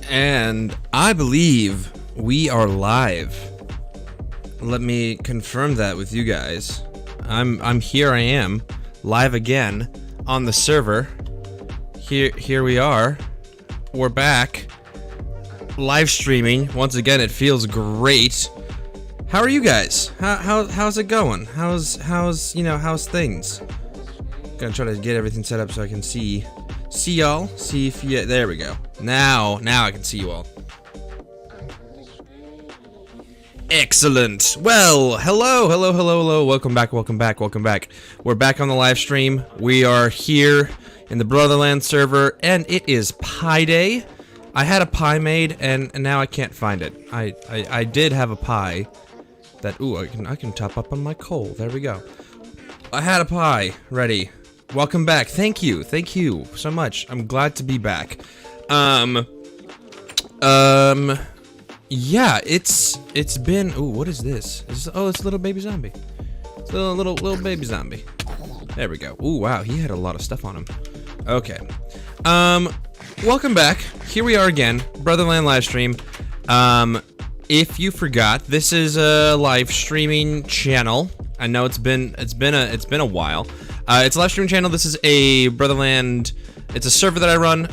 And I believe we are live. Let me confirm that with you guys. I'm here. I am live again on the server. Here we are. We're back live streaming once again. It feels great. How are you guys? How's it going? How's things? Gonna try to get everything set up so I can see y'all. See if you. There we go. Now I can see you all. Excellent. Well, hello. Welcome back. We're back on the live stream. We are here in the Brotherland server, and it is Pie Day. I had a pie made, and now I can't find it. I did have a pie that I can top up on my coal. There we go. I had a pie ready. Welcome back. Thank you so much. I'm glad to be back. Yeah, it's been. Ooh, what is this? It's a little baby zombie. It's a little baby zombie. There we go. Ooh, wow, he had a lot of stuff on him. Okay. Welcome back. Here we are again, Brotherland live stream. If you forgot, this is a live streaming channel. I know it's been a while. It's a live streaming channel. This is a Brotherland. It's a server that I run.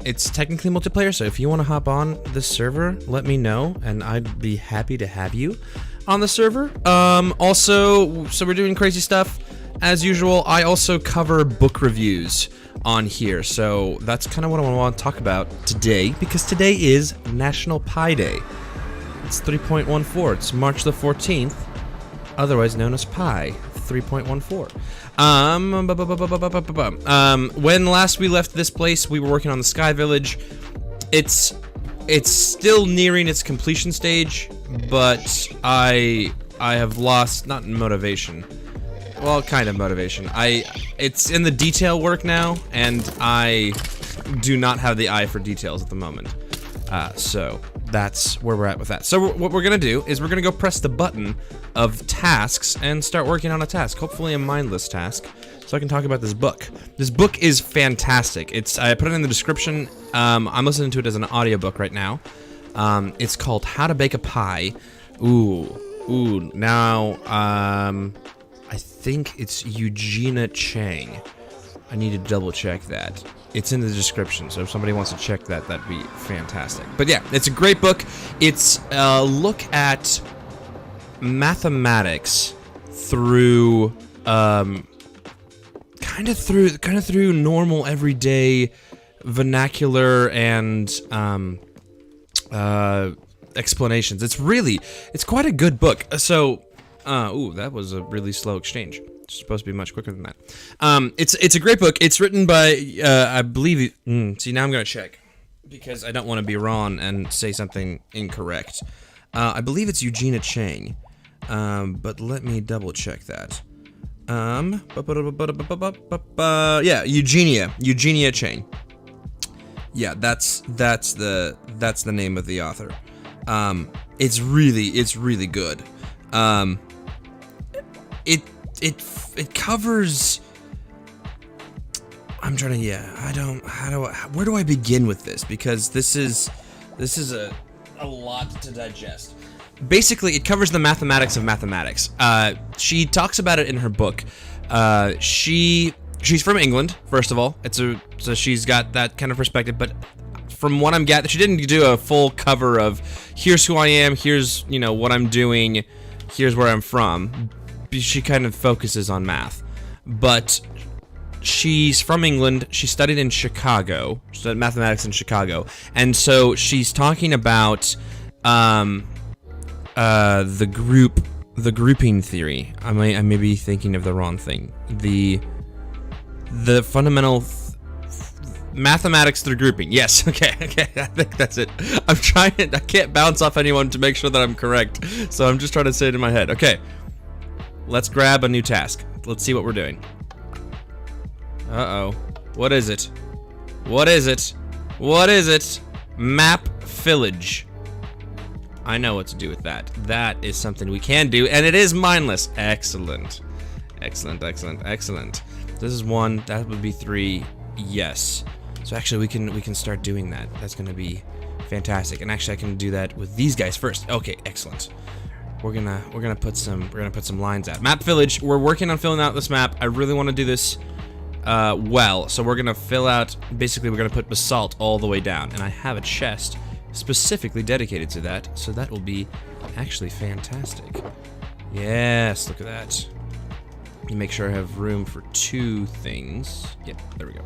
It's technically multiplayer, so if you want to hop on this server, let me know, and I'd be happy to have you on the server. Also, so we're doing crazy stuff. As usual, I also cover book reviews on here, so that's kind of what I want to talk about today, because today is National Pie Day. It's 3.14. It's March the 14th, otherwise known as Pi 3.14. When last we left this place, we were working on the Sky Village. It's still nearing its completion stage, but I have lost, not motivation. Well, kind of motivation. It's in the detail work now, and I do not have the eye for details at the moment. So that's where we're at with that. So what we're gonna do is we're gonna go press the button of tasks and start working on a task. Hopefully a mindless task, so I can talk about this book. This book is fantastic. I put it in the description. I'm listening to it as an audiobook right now. It's called How to Bake a Pie. Ooh. Now, I think it's Eugenia Cheng. I need to double check that. It's in the description, so if somebody wants to check that, that'd be fantastic. But yeah, it's a great book. It's a look at mathematics through kind of through normal everyday vernacular and explanations. It's quite a good book. So that was a really slow exchange. It's supposed to be much quicker than that. It's a great book. It's written by I believe. See, now I'm gonna check because I don't want to be wrong and say something incorrect. I believe it's Eugenia Cheng, but let me double check that. Yeah, Eugenia Cheng. Yeah, that's the name of the author. It's really good. It covers. I'm trying to. Where do I begin with this? Because this is a lot to digest. Basically, it covers the mathematics of mathematics. She talks about it in her book. She's from England, first of all. So she's got that kind of perspective. But from what I'm gathering, she didn't do a full cover of here's who I am, here's what I'm doing, here's where I'm from. She kind of focuses on math, but she's from England. She studied in Chicago, studied mathematics in Chicago, and so she's talking about the grouping theory. I may be thinking of the wrong thing. The fundamental mathematics through grouping. Yes. Okay. I think that's it. I'm trying. I can't bounce off anyone to make sure that I'm correct, so I'm just trying to say it in my head. Okay. Let's grab a new task. Let's see what we're doing. Uh-oh. What is it? Map village. I know what to do with that. That is something we can do, and it is mindless. Excellent. This is 1. That would be 3. Yes. So actually, we can start doing that. That's gonna be Fantastic. And actually I can do that with these guys first. Okay, excellent. We're gonna put some lines out. Map village. We're working on filling out this map. I really want to do this well. So we're gonna fill out, basically we're gonna put basalt all the way down. And I have a chest specifically dedicated to that. So that will be actually fantastic. Yes, look at that. Let me make sure I have room for 2 things. Yep, there we go.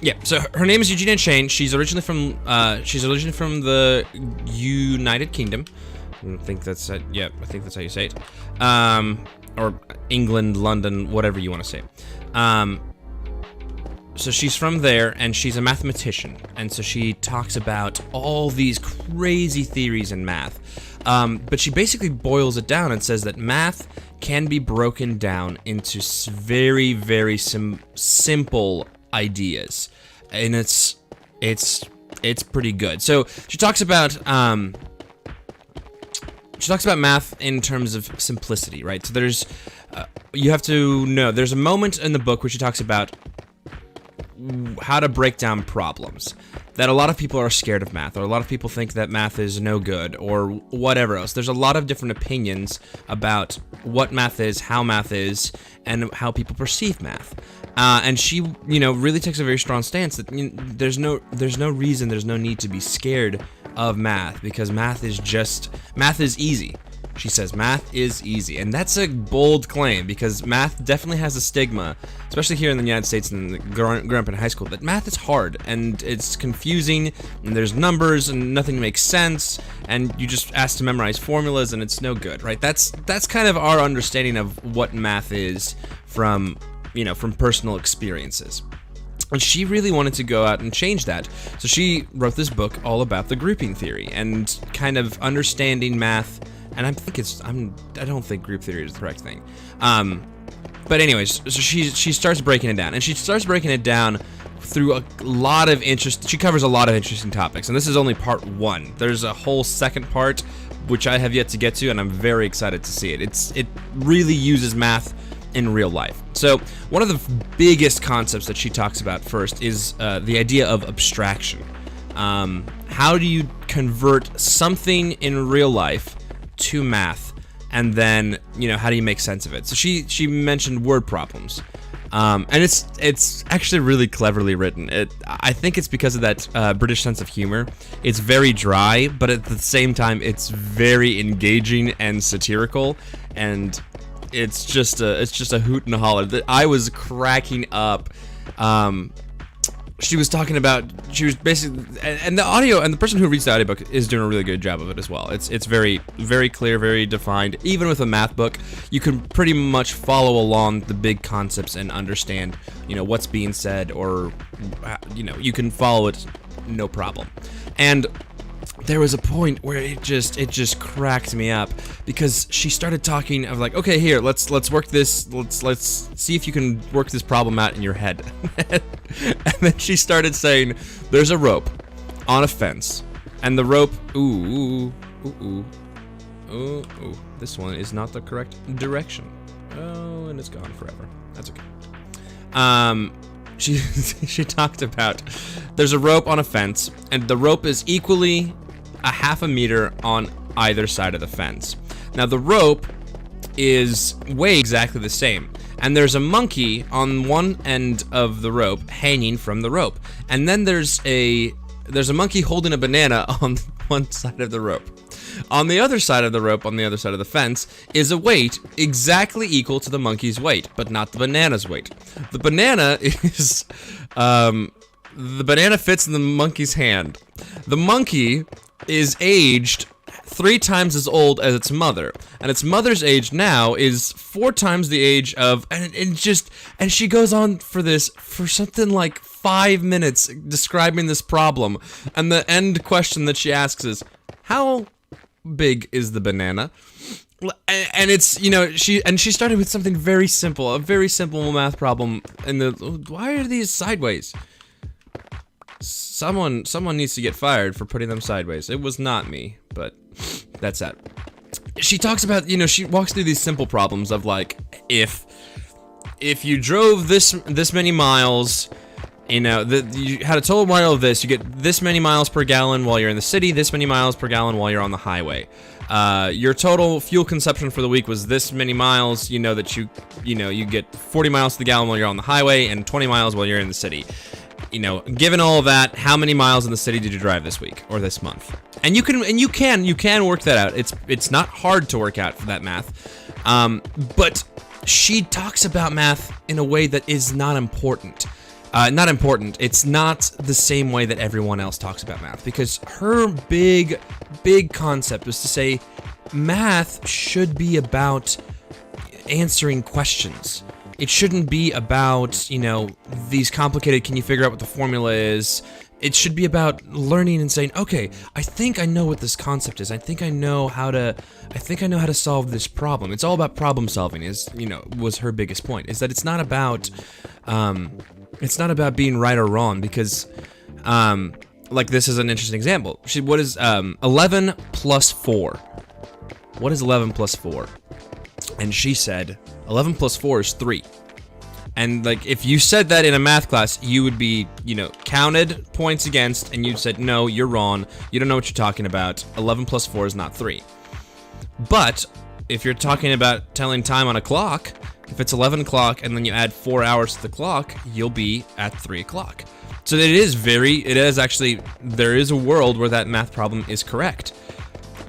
Yeah, so her name is Eugenia Cheng. She's originally from the United Kingdom. I think that's yeah, I think that's how you say it. Or England, London, whatever you want to say. So she's from there, and she's a mathematician, and so she talks about all these crazy theories in math. But she basically boils it down and says that math can be broken down into very, very simple ideas, and it's pretty good. So she talks about math in terms of simplicity, right? So there's you have to know there's a moment in the book where she talks about how to break down problems, that a lot of people are scared of math, or a lot of people think that math is no good, or whatever else. There's a lot of different opinions about what math is, how math is, and how people perceive math. And she, really takes a very strong stance that there's no reason, there's no need to be scared of math, because math is easy. She says math is easy, and that's a bold claim, because math definitely has a stigma, especially here in the United States and growing up in high school, that math is hard, and it's confusing, and there's numbers, and nothing makes sense, and you just ask to memorize formulas, and it's no good, right? That's kind of our understanding of what math is from personal experiences. And she really wanted to go out and change that. So she wrote this book all about the grouping theory, and kind of understanding math. And I don't think group theory is the correct thing. But anyways, so she starts breaking it down, and she starts breaking it down through a lot of she covers a lot of interesting topics, and this is only part 1. There's a whole second part, which I have yet to get to, and I'm very excited to see it. It really uses math in real life. So one of the biggest concepts that she talks about first is the idea of abstraction. How do you convert something in real life to math, and then how do you make sense of it? So she mentioned word problems, and it's actually really cleverly written. I think it's because of that British sense of humor. It's very dry, but at the same time it's very engaging and satirical, and it's just a hoot and a holler that I was cracking up. She was basically, and the audio, and the person who reads the audiobook is doing a really good job of it as well. It's very, very clear, very defined. Even with a math book, you can pretty much follow along the big concepts and understand, what's being said, or, you can follow it, no problem. And there was a point where it just cracked me up, because she started talking of like, okay, here, let's work this, let's see if you can work this problem out in your head. And then she started saying, there's a rope on a fence, and the rope, this one is not the correct direction. Oh, and it's gone forever. That's okay. She talked about there's a rope on a fence, and the rope is equally a half a meter on either side of the fence. Now the rope is weighed exactly the same, and there's a monkey on one end of the rope hanging from the rope, and then there's a monkey holding a banana on one side of the rope. On the other side of the rope, on the other side of the fence, is a weight exactly equal to the monkey's weight, but not the banana's weight. The banana is, the banana fits in the monkey's hand. The monkey is aged 3 times as old as its mother, and its mother's age now is 4 times the age of, and she goes on for something like 5 minutes describing this problem, and the end question that she asks is, how big is the banana? And it's, she started with something very simple, a very simple math problem, and why are these sideways? Someone needs to get fired for putting them sideways. It was not me, but that's that. She talks about, she walks through these simple problems of like, if you drove this many miles You know, you had a total while of this. You get this many miles per gallon while you're in the city, this many miles per gallon while you're on the highway. Your total fuel consumption for the week was this many miles. You know that you get 40 miles to the gallon while you're on the highway and 20 miles while you're in the city. You know, given all of that, how many miles in the city did you drive this week or this month? And you can work that out. It's not hard to work out for that math. But she talks about math in a way that is not important. Not important. It's not the same way that everyone else talks about math, because her big concept was to say math should be about answering questions. It shouldn't be about, you know, these complicated, can you figure out what the formula is? It should be about learning and saying, okay, I think I know what this concept is. I think I know how to solve this problem. It's all about problem solving, was her biggest point, is that it's not about being right or wrong, because, like, this is an interesting example. What is 11 plus 4? What is 11 plus 4? And she said, 11 plus 4 is 3. And, like, if you said that in a math class, you would be, counted points against, and you said, no, you're wrong. You don't know what you're talking about. 11 plus 4 is not 3. But if you're talking about telling time on a clock, if it's 11 o'clock and then you add 4 hours to the clock, you'll be at 3 o'clock. So there is a world where that math problem is correct.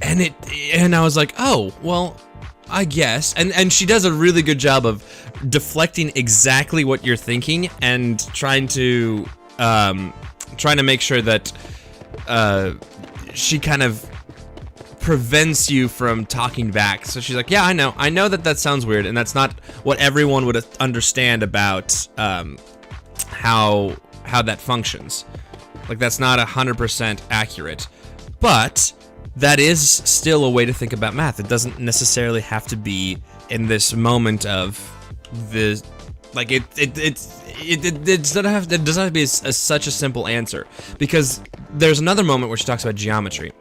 And I was like, oh, well, I guess. And she does a really good job of deflecting exactly what you're thinking and trying to make sure that she kind of prevents you from talking back. So she's like, yeah, I know that sounds weird, and that's not what everyone would understand about how that functions. Like, that's not 100% accurate, but that is still a way to think about math. It doesn't necessarily have to be in this moment of the, like, it doesn't have to be such a simple answer, because there's another moment where she talks about geometry.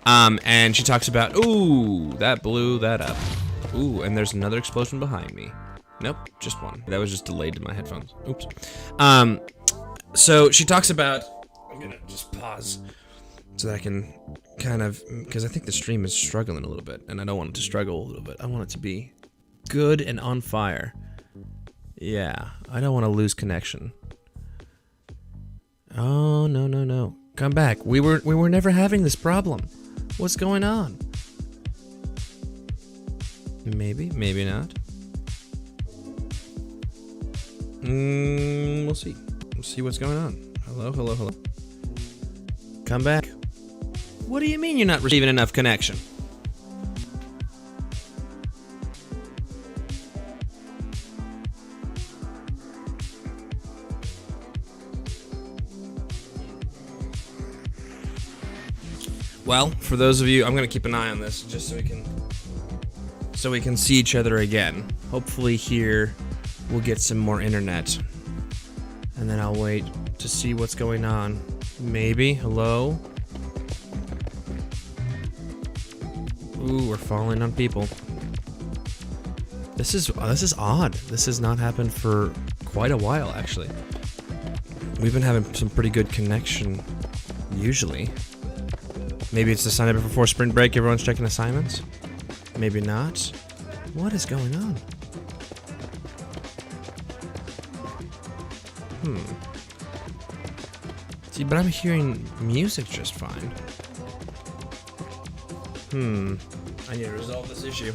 And she talks about, ooh, that blew that up. Ooh, and there's another explosion behind me. Nope, just one. That was just delayed to my headphones. Oops. So she talks about, I'm gonna just pause so that I can kind of, because I think the stream is struggling a little bit, and I don't want it to struggle a little bit. I want it to be good and on fire. Yeah, I don't want to lose connection. Oh, no. Come back. We were never having this problem. What's going on? Maybe not. We'll see. We'll see what's going on. Hello. Come back. What do you mean you're not receiving enough connection? Well, for those of you, I'm gonna keep an eye on this just so we can see each other again. Hopefully here we'll get some more internet, and then I'll wait to see what's going on. Maybe. Hello. Ooh, we're falling on people. This is odd. This has not happened for quite a while, actually. We've been having some pretty good connection usually. Maybe it's the sign up before spring break, everyone's checking assignments? Maybe not. What is going on? See, but I'm hearing music just fine. I need to resolve this issue.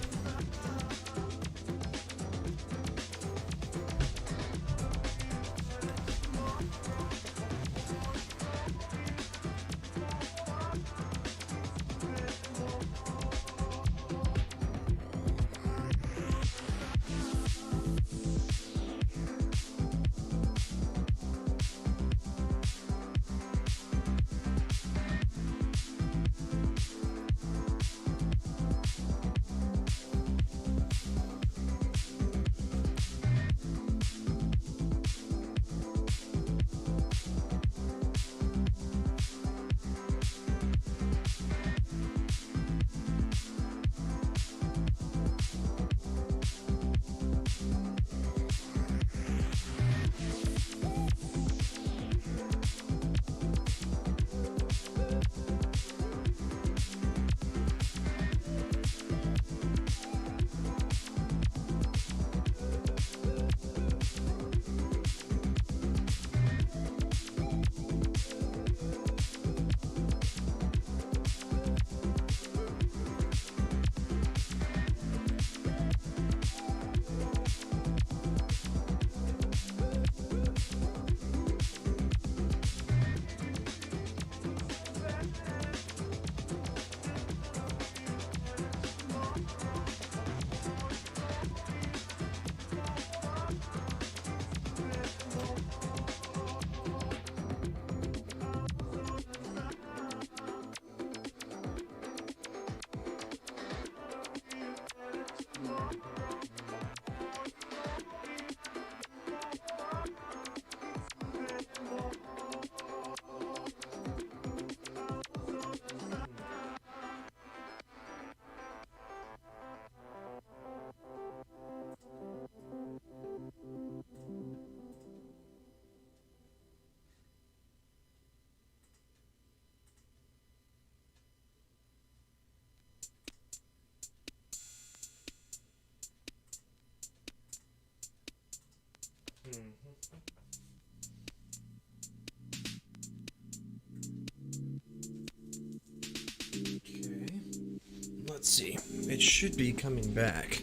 see. It should be coming back.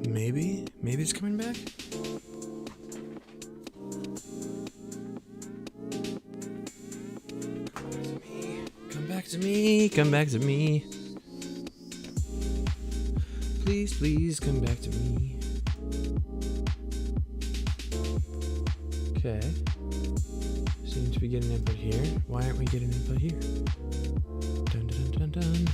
Maybe? Maybe it's coming back? Come back to me. Come back to me. Please, please come back to me. Okay. Seem to be getting input here. Why aren't we getting input here? Dun dun dun dun dun.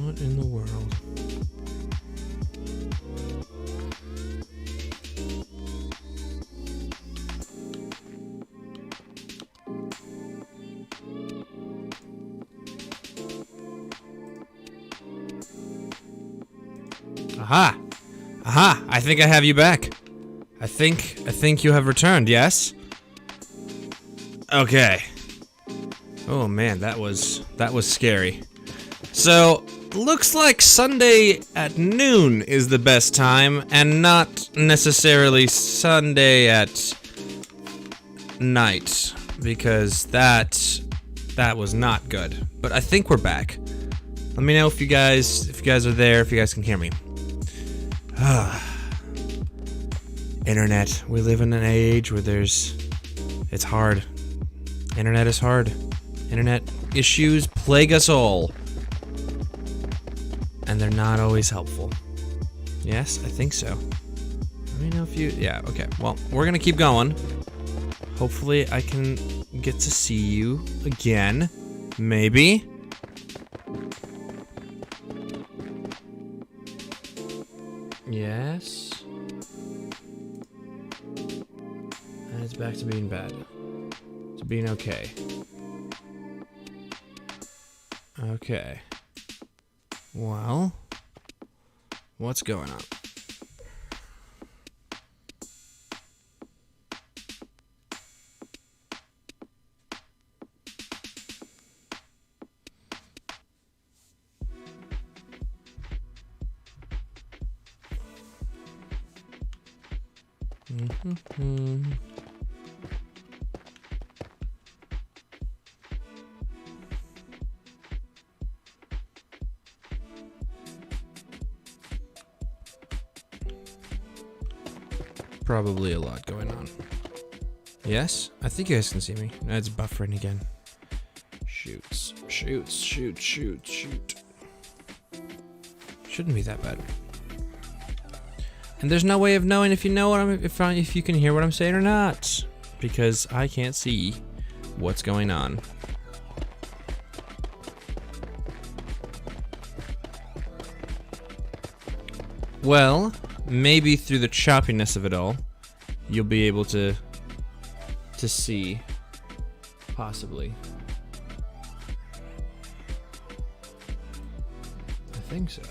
What in the world? Aha! Aha! I think I have you back. I think you have returned, yes? Okay. Oh man, that was scary. So, looks like Sunday at noon is the best time, and not necessarily Sunday at night, because that was not good. But I think we're back. Let me know if you guys are there, if you guys can hear me. Internet. We live in an age where it's hard. Internet is hard. Internet issues plague us all. And they're not always helpful. Yes, I think so. Let me know if you... Yeah, okay. Well, we're gonna keep going. Hopefully I can get to see you again. Maybe. Yes. And it's back to being bad. To being okay. Okay. Well, what's going on? Probably a lot going on. Yes? I think you guys can see me. No, it's buffering again. Shoots. Shoots. Shoot. Shoot. Shoot. Shouldn't be that bad. And there's no way of knowing if you know what if you can hear what I'm saying or not, because I can't see what's going on. Well, maybe through the choppiness of it all, you'll be able to see, possibly. I think so.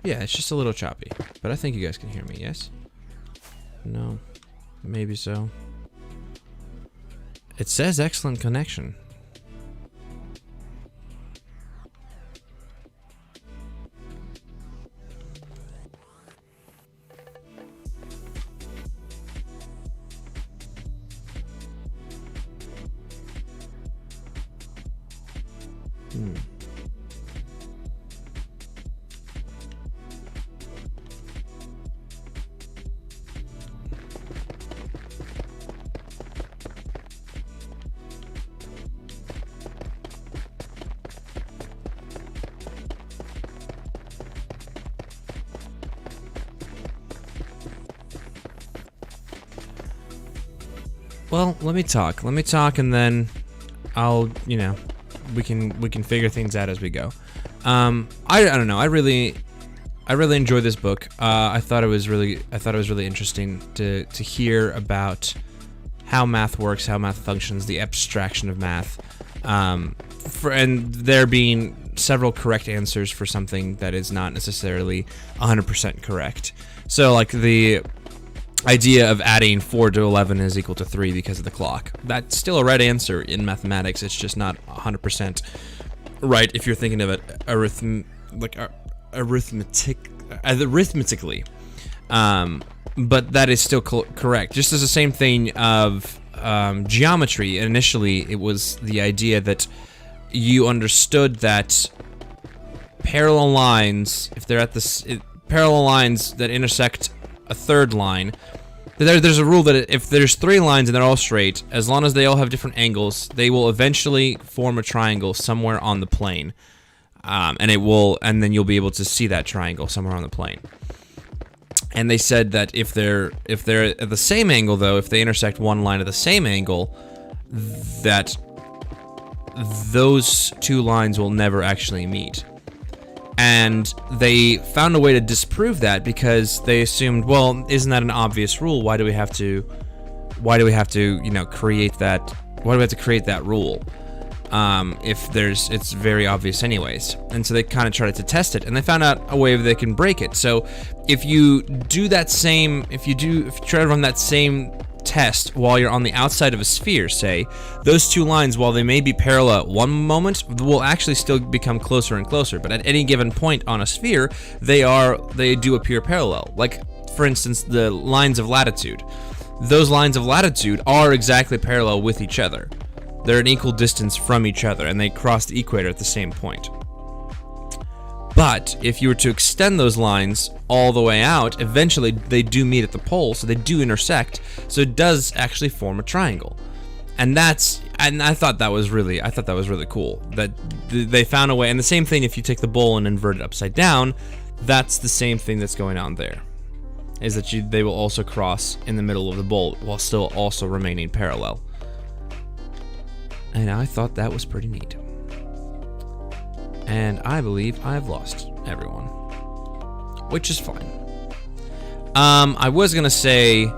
Yeah, it's just a little choppy, but I think you guys can hear me, yes? No, maybe so. It says excellent connection. Well, let me talk, and then I'll, you know, we can figure things out as we go. I don't know. I really enjoyed this book. I thought it was really interesting to hear about how math works, how math functions, the abstraction of math, and there being several correct answers for something that is not necessarily 100% correct. So, like, the idea of adding 4 to 11 is equal to 3 because of the clock. That's still a right answer in mathematics. It's just not 100% right if you're thinking of it arithmetically. But that is still correct. Just as the same thing of geometry. Initially, it was the idea that you understood that parallel lines, if they're at parallel lines that intersect a third line, there's a rule that if there's 3 lines and they're all straight, as long as they all have different angles, they will eventually form a triangle somewhere on the plane, and then you'll be able to see that triangle somewhere on the plane. And they said that if they're at the same angle, though, if they intersect one line at the same angle, that those 2 lines will never actually meet. And they found a way to disprove that because they assumed, well, isn't that an obvious rule? Why do we have to, you know, create that? Why do we have to create that rule? If it's very obvious anyways. And so they kind of tried to test it, and they found out a way they can break it. So if you do that same, if you try to run that same test while you're on the outside of a sphere, say, those 2 lines, while they may be parallel at one moment, will actually still become closer and closer. But at any given point on a sphere, they do appear parallel. Like, for instance, the lines of latitude. Those lines of latitude are exactly parallel with each other. They're an equal distance from each other, and they cross the equator at the same point. But if you were to extend those lines all the way out, eventually they do meet at the pole, so they do intersect, so it does actually form a triangle. And I thought that was really cool, that they found a way. And the same thing, if you take the bowl and invert it upside down, that's the same thing that's going on there, is that they will also cross in the middle of the bowl while still also remaining parallel. And I thought that was pretty neat. And I believe I've lost everyone, which is fine. I was gonna say,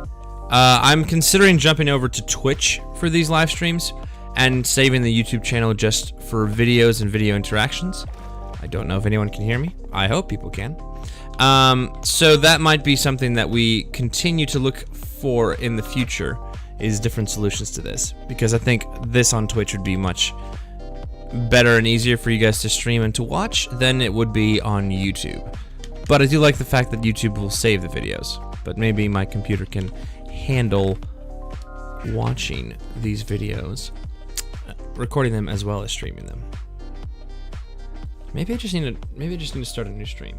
I'm considering jumping over to Twitch for these live streams and saving the YouTube channel just for videos and video interactions. I don't know if anyone can hear me. I hope people can. So that might be something that we continue to look for in the future, is different solutions to this, because I think this on Twitch would be much better and easier for you guys to stream and to watch than it would be on YouTube. But I do like the fact that YouTube will save the videos, but maybe my computer can handle watching these videos, recording them as well as streaming them. Maybe I just need to start a new stream.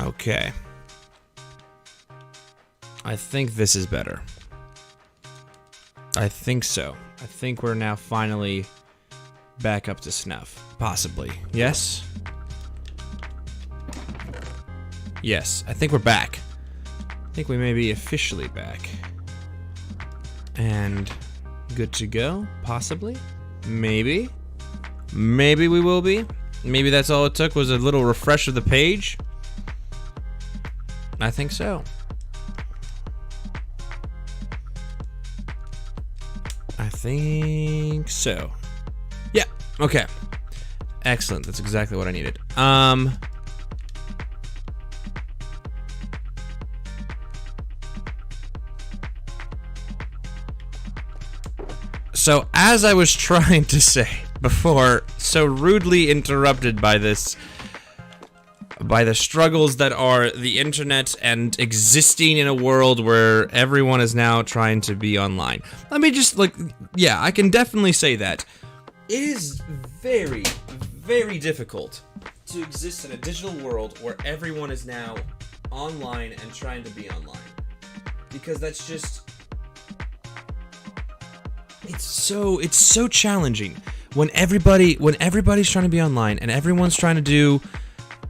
Okay. I think this is better. I think so. I think we're now finally back up to snuff. Possibly. Yes? Yes, I think we're back. I think we may be officially back. And good to go? Possibly? Maybe? Maybe we will be? Maybe that's all it took was a little refresh of the page? I think so. I think so. Yeah, okay. Excellent, that's exactly what I needed. So, as I was trying to say before, so rudely interrupted by this, by the struggles that are the internet and existing in a world where everyone is now trying to be online. Let me just, like, yeah, I can definitely say that. It is very, very difficult to exist in a digital world where everyone is now online and trying to be online. Because that's just... It's so challenging when everybody's trying to be online and everyone's trying to do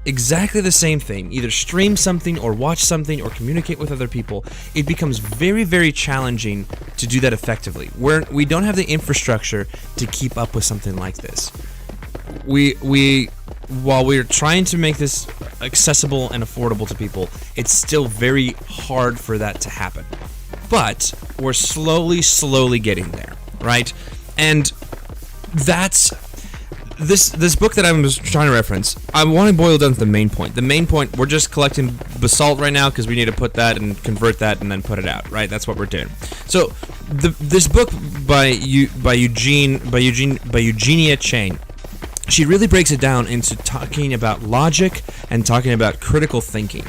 exactly the same thing, either stream something or watch something or communicate with other people. It becomes very, very challenging to do that effectively. We don't have the infrastructure to keep up with something like this. While we're trying to make this accessible and affordable to people, it's still very hard for that to happen. But we're slowly getting there, right? And that's this book that I was trying to reference. I want to boil down to the main point. The main point, we're just collecting basalt right now because we need to put that and convert that and then put it out, right? That's what we're doing. So this book by Eugenia Cheng, she really breaks it down into talking about logic and talking about critical thinking.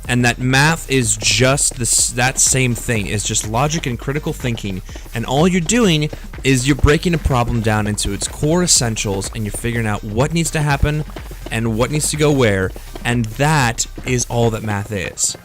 And that math is just that same thing. It's just logic and critical thinking. And all you're doing is you're breaking a problem down into its core essentials and you're figuring out what needs to happen and what needs to go where. And that is all that math is,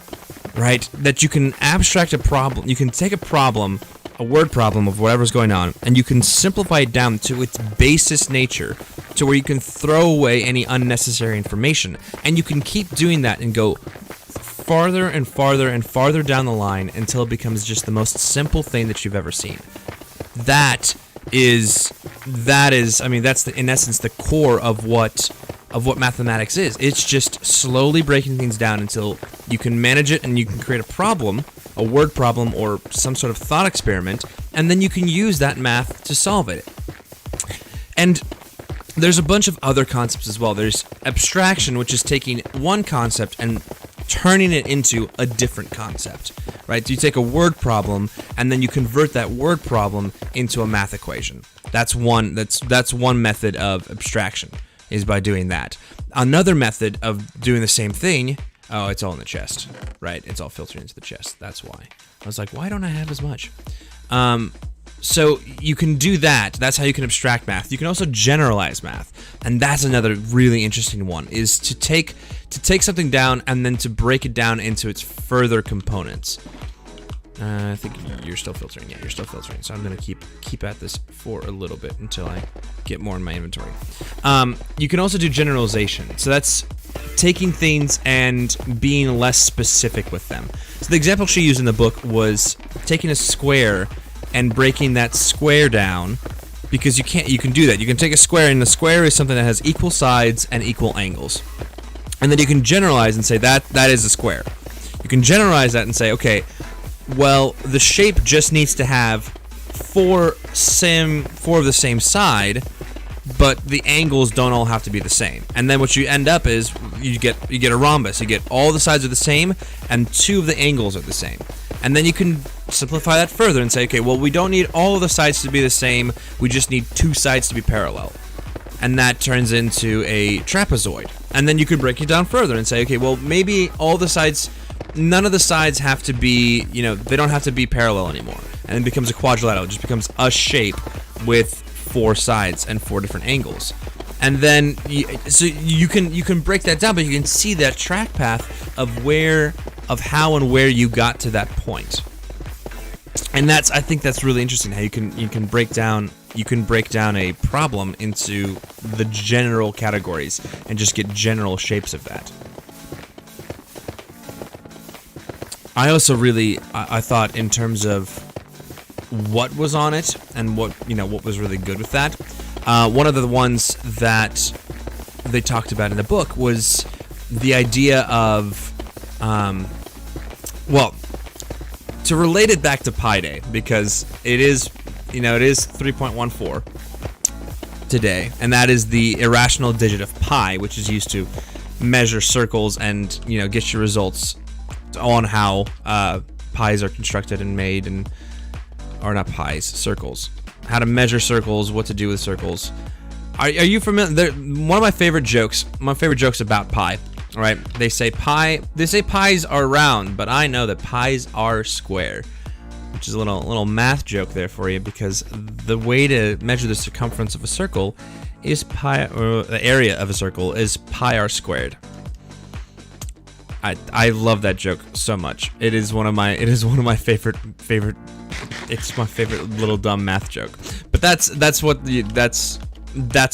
right? That you can abstract a problem. You can take a problem, a word problem of whatever's going on, and you can simplify it down to its basest nature, to where you can throw away any unnecessary information. And you can keep doing that and go farther and farther and farther down the line until it becomes just the most simple thing that you've ever seen. That is, I mean, that's in essence the core of what mathematics is. It's just slowly breaking things down until you can manage it and you can create a problem, a word problem or some sort of thought experiment, and then you can use that math to solve it. And there's a bunch of other concepts as well. There's abstraction, which is taking one concept and turning it into a different concept, right? So you take a word problem and then you convert that word problem into a math equation. That's one method of abstraction, is by doing that. Another method of doing the same thing, oh, it's all in the chest, right? It's all filtered into the chest. That's why. I was like, why don't I have as much? So you can do that. That's how you can abstract math. You can also generalize math, and that's another really interesting one, is to take something down and then to break it down into its further components. I think you're still filtering. Yeah, you're still filtering. So I'm gonna keep at this for a little bit until I get more in my inventory. You can also do generalization. So that's taking things and being less specific with them. So the example she used in the book was taking a square and breaking that square down, because you can do that. You can take a square, and the square is something that has equal sides and equal angles. And then you can generalize and say that is a square. You can generalize that and say, okay, well, the shape just needs to have four of the same side, but the angles don't all have to be the same. And then what you end up is you get a rhombus. You get all the sides are the same and two of the angles are the same. And then you can simplify that further and say, okay, well, we don't need all of the sides to be the same. We just need two sides to be parallel. And that turns into a trapezoid. And then you could break it down further and say, okay, well, maybe none of the sides have to be, they don't have to be parallel anymore. And it becomes a quadrilateral. It just becomes a shape with four sides and four different angles. And then, you can break that down, but you can see that track path of how and where you got to that point. And I think that's really interesting, how you can break down a problem into the general categories and just get general shapes of that. I also I thought in terms of what was on it and what was really good with that. One of the ones that they talked about in the book was the idea of, to relate it back to Pi Day, because it is 3.14 today, and that is the irrational digit of pi, which is used to measure circles and get your results on how pies are constructed and made, circles. How to measure circles, what to do with circles. Are you familiar? One of my favorite jokes about pi, right? They say pies are round, but I know that pies are square. which is a little math joke there for you, because the way to measure the circumference of a circle is pi, or the area of a circle is pi r squared. I love that joke so much. It is one of my favorite. It's my favorite little dumb math joke. But that's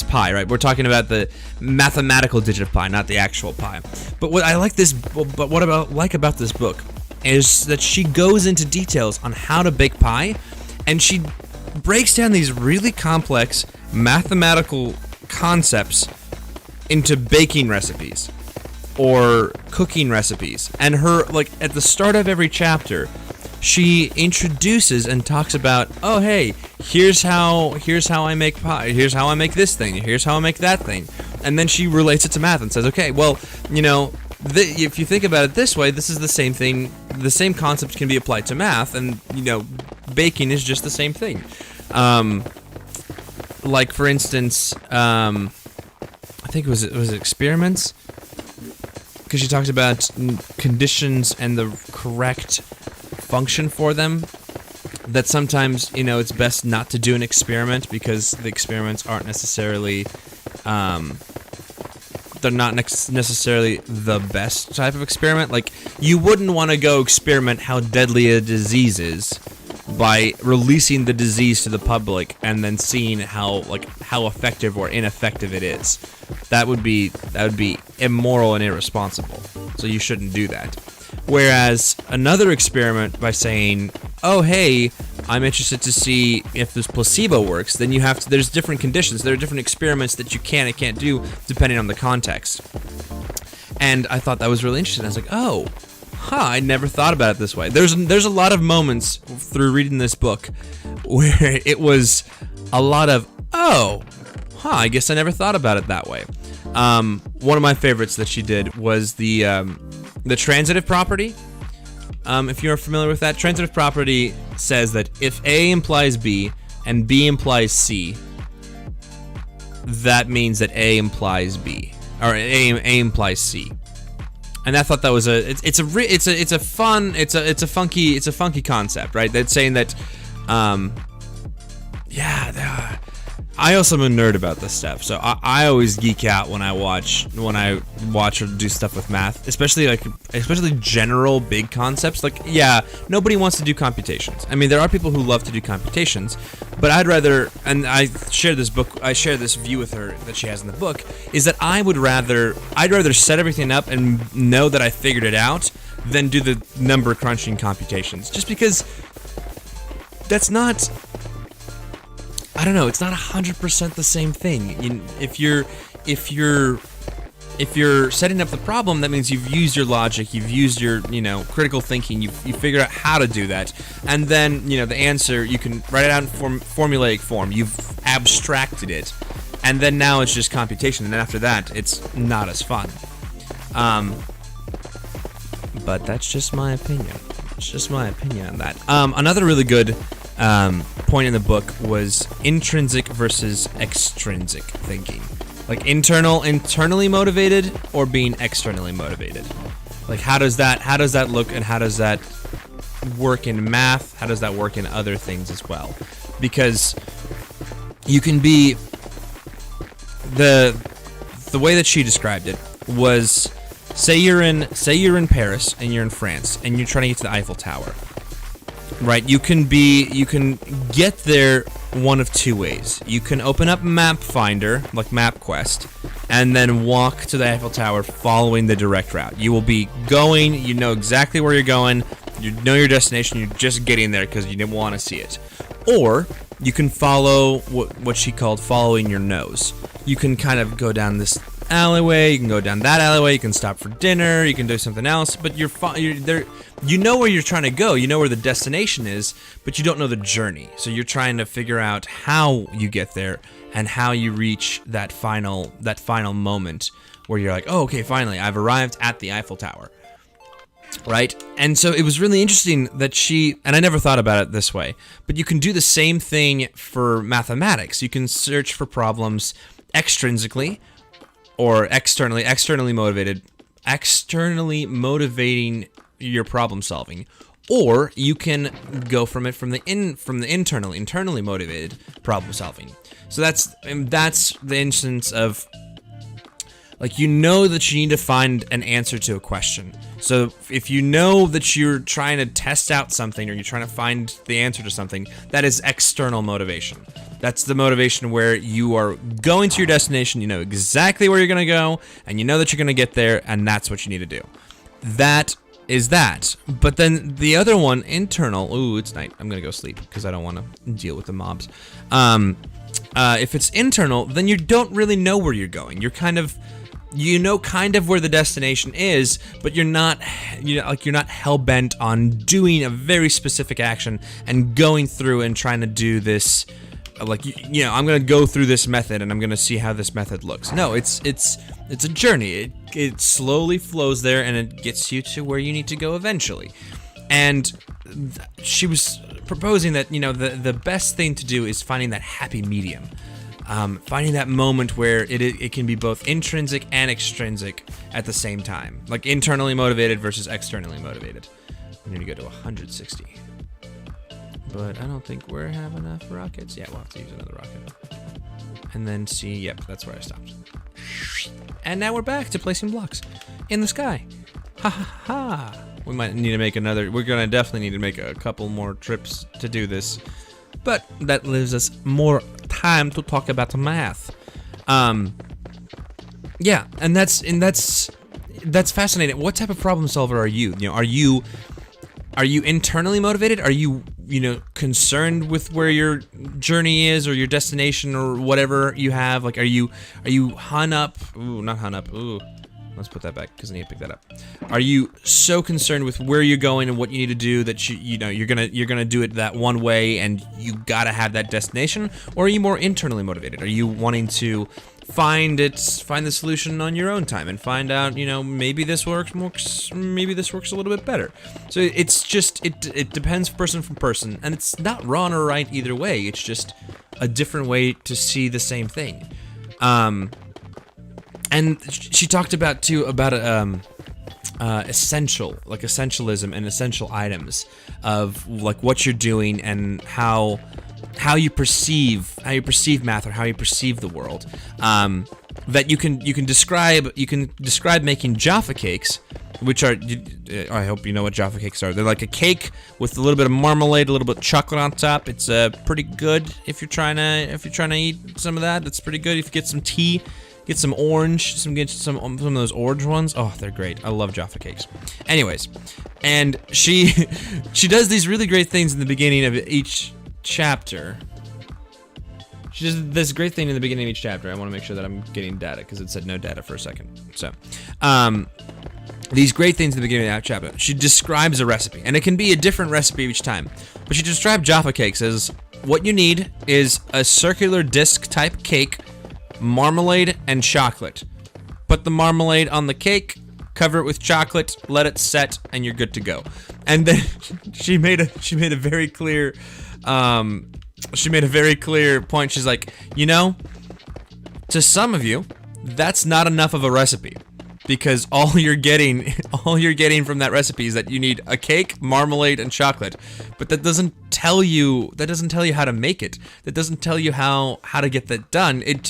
pi, right? We're talking about the mathematical digit of pi, not the actual pi. But what I like about this book is that she goes into details on how to bake pie, and she breaks down these really complex mathematical concepts into baking recipes or cooking recipes. And her, like, at the start of every chapter, she introduces and talks about, oh hey, here's how I make pie, here's how I make this thing, here's how I make that thing. And then she relates it to math and says, okay, well, you know, if you think about it this way, this is the same thing, the same concept can be applied to math, and, you know, baking is just the same thing. Like, for instance, I think it was experiments? Because she talks about conditions and the correct function for them, that sometimes, you know, it's best not to do an experiment because the experiments aren't necessarily, they're not necessarily the best type of experiment. Like, you wouldn't want to go experiment how deadly a disease is by releasing the disease to the public and then seeing how effective or ineffective it is. That would be immoral and irresponsible. So you shouldn't do that. Whereas another experiment, by saying, oh hey, I'm interested to see if this placebo works, then there's different conditions, there are different experiments that you can and can't do depending on the context. And I thought that was really interesting. I was like, oh, I never thought about it this way. There's a lot of moments through reading this book where it was a lot of, oh, I guess I never thought about it that way. One of my favorites that she did was the transitive property. If you're familiar with that, transitive property says that if A implies B and B implies C, that means that A implies B, or A implies C. And I thought that was it's a funky concept, right? That's saying that, I also am a nerd about this stuff, so I always geek out when I watch or do stuff with math, especially general big concepts. Like, yeah, nobody wants to do computations. I mean, there are people who love to do computations, but I'd rather, and I share this view with her that she has in the book, is that I'd rather set everything up and know that I figured it out than do the number crunching computations. Just because that's not, I don't know, it's not 100% the same thing. If you're setting up the problem, that means you've used your logic, you've used your, critical thinking, you figured out how to do that, and then, the answer, you can write it out in formulaic form, you've abstracted it, and then now it's just computation, and then after that, it's not as fun. But that's just my opinion. It's just my opinion on that. Another really good point in the book was intrinsic versus extrinsic thinking. Like internally motivated or being externally motivated. Like how does that look, and how does that work in math? How does that work in other things as well? Because you can be, the way that she described it was, say you're in Paris and you're in France and you're trying to get to the Eiffel Tower. Right, you can get there one of two ways. You can open up Map Finder, like MapQuest, and then walk to the Eiffel Tower following the direct route. You will be going, you know exactly where you're going, you know your destination, you're just getting there because you didn't want to see it. Or you can follow what she called following your nose. You can kind of go down this alleyway, you can go down that alleyway, you can stop for dinner, you can do something else, but you're there. You know where you're trying to go, you know where the destination is, but you don't know the journey. So you're trying to figure out how you get there and how you reach that final moment where you're like, oh, okay, finally, I've arrived at the Eiffel Tower. Right? And so it was really interesting that and I never thought about it this way, but you can do the same thing for mathematics. You can search for problems extrinsically or externally motivating your problem solving, or you can go from the internally motivated problem solving. So that's the instance of, like, you know that you need to find an answer to a question. So if you know that you're trying to test out something, or you're trying to find the answer to something, that is external motivation. That's the motivation where you are going to your destination, you know exactly where you're going to go, and you know that you're going to get there, and that's what you need to do. That is that. But then the other one, internal, ooh, it's night. I'm going to go sleep because I don't want to deal with the mobs. If it's internal, then you don't really know where you're going. You're kind of, you know, kind of where the destination is, but you're not, you know, like, you're not hell-bent on doing a very specific action and going through and trying to do this, like, you know, I'm gonna go through this method and I'm gonna see how this method looks. No, it's a journey. It slowly flows there, and it gets you to where you need to go eventually. And she was proposing that, you know, the best thing to do is finding that happy medium. Finding that moment where it can be both intrinsic and extrinsic at the same time. Like, internally motivated versus externally motivated. We need to go to 160. But I don't think we have enough rockets. Yeah, we'll have to use another rocket. And then see, yep, that's where I stopped. And now we're back to placing blocks in the sky. Ha ha ha. We might need to make another, we're gonna definitely need to make a couple more trips to do this. But that leaves us more time to talk about the math. Yeah, and that's fascinating. What type of problem solver are you? You know, are you internally motivated? Are you know, concerned with where your journey is, or your destination, or whatever you have? Like, are you hung up? Ooh, not hung up. Ooh. Let's put that back because I need to pick that up. Are you so concerned with where you're going and what you need to do that you know you're gonna do it that one way, and you gotta have that destination? Or are you more internally motivated? Are you wanting to find the solution on your own time and find out, you know, maybe this works more, maybe this works a little bit better? So it's just it depends person from person, and it's not wrong or right either way. It's just a different way to see the same thing. And she talked about essentialism and essential items of, like, what you're doing and how you perceive math, or how you perceive the world. That you can describe making Jaffa cakes, which are, I hope you know what Jaffa cakes are. They're like a cake with a little bit of marmalade, a little bit of chocolate on top. It's pretty good if you're trying to eat some of that. That's pretty good. If you get some tea. Get some orange, get some of those orange ones. Oh, they're great. I love Jaffa cakes. Anyways, and she does these really great things in the beginning of each chapter. She does this great thing in the beginning of each chapter. I want to make sure that I'm getting data because it said no data for a second. So, these great things in the beginning of that chapter. She describes a recipe, and it can be a different recipe each time. But she described Jaffa cakes as, what you need is a circular disc type cake, marmalade and chocolate. Put the marmalade on the cake, cover it with chocolate, let it set, and you're good to go. And then she made a very clear point. She's like, you know, to some of you, that's not enough of a recipe, because all you're getting from that recipe is that you need a cake, marmalade, and chocolate. But that doesn't tell you how to make it. That doesn't tell you how to get that done. It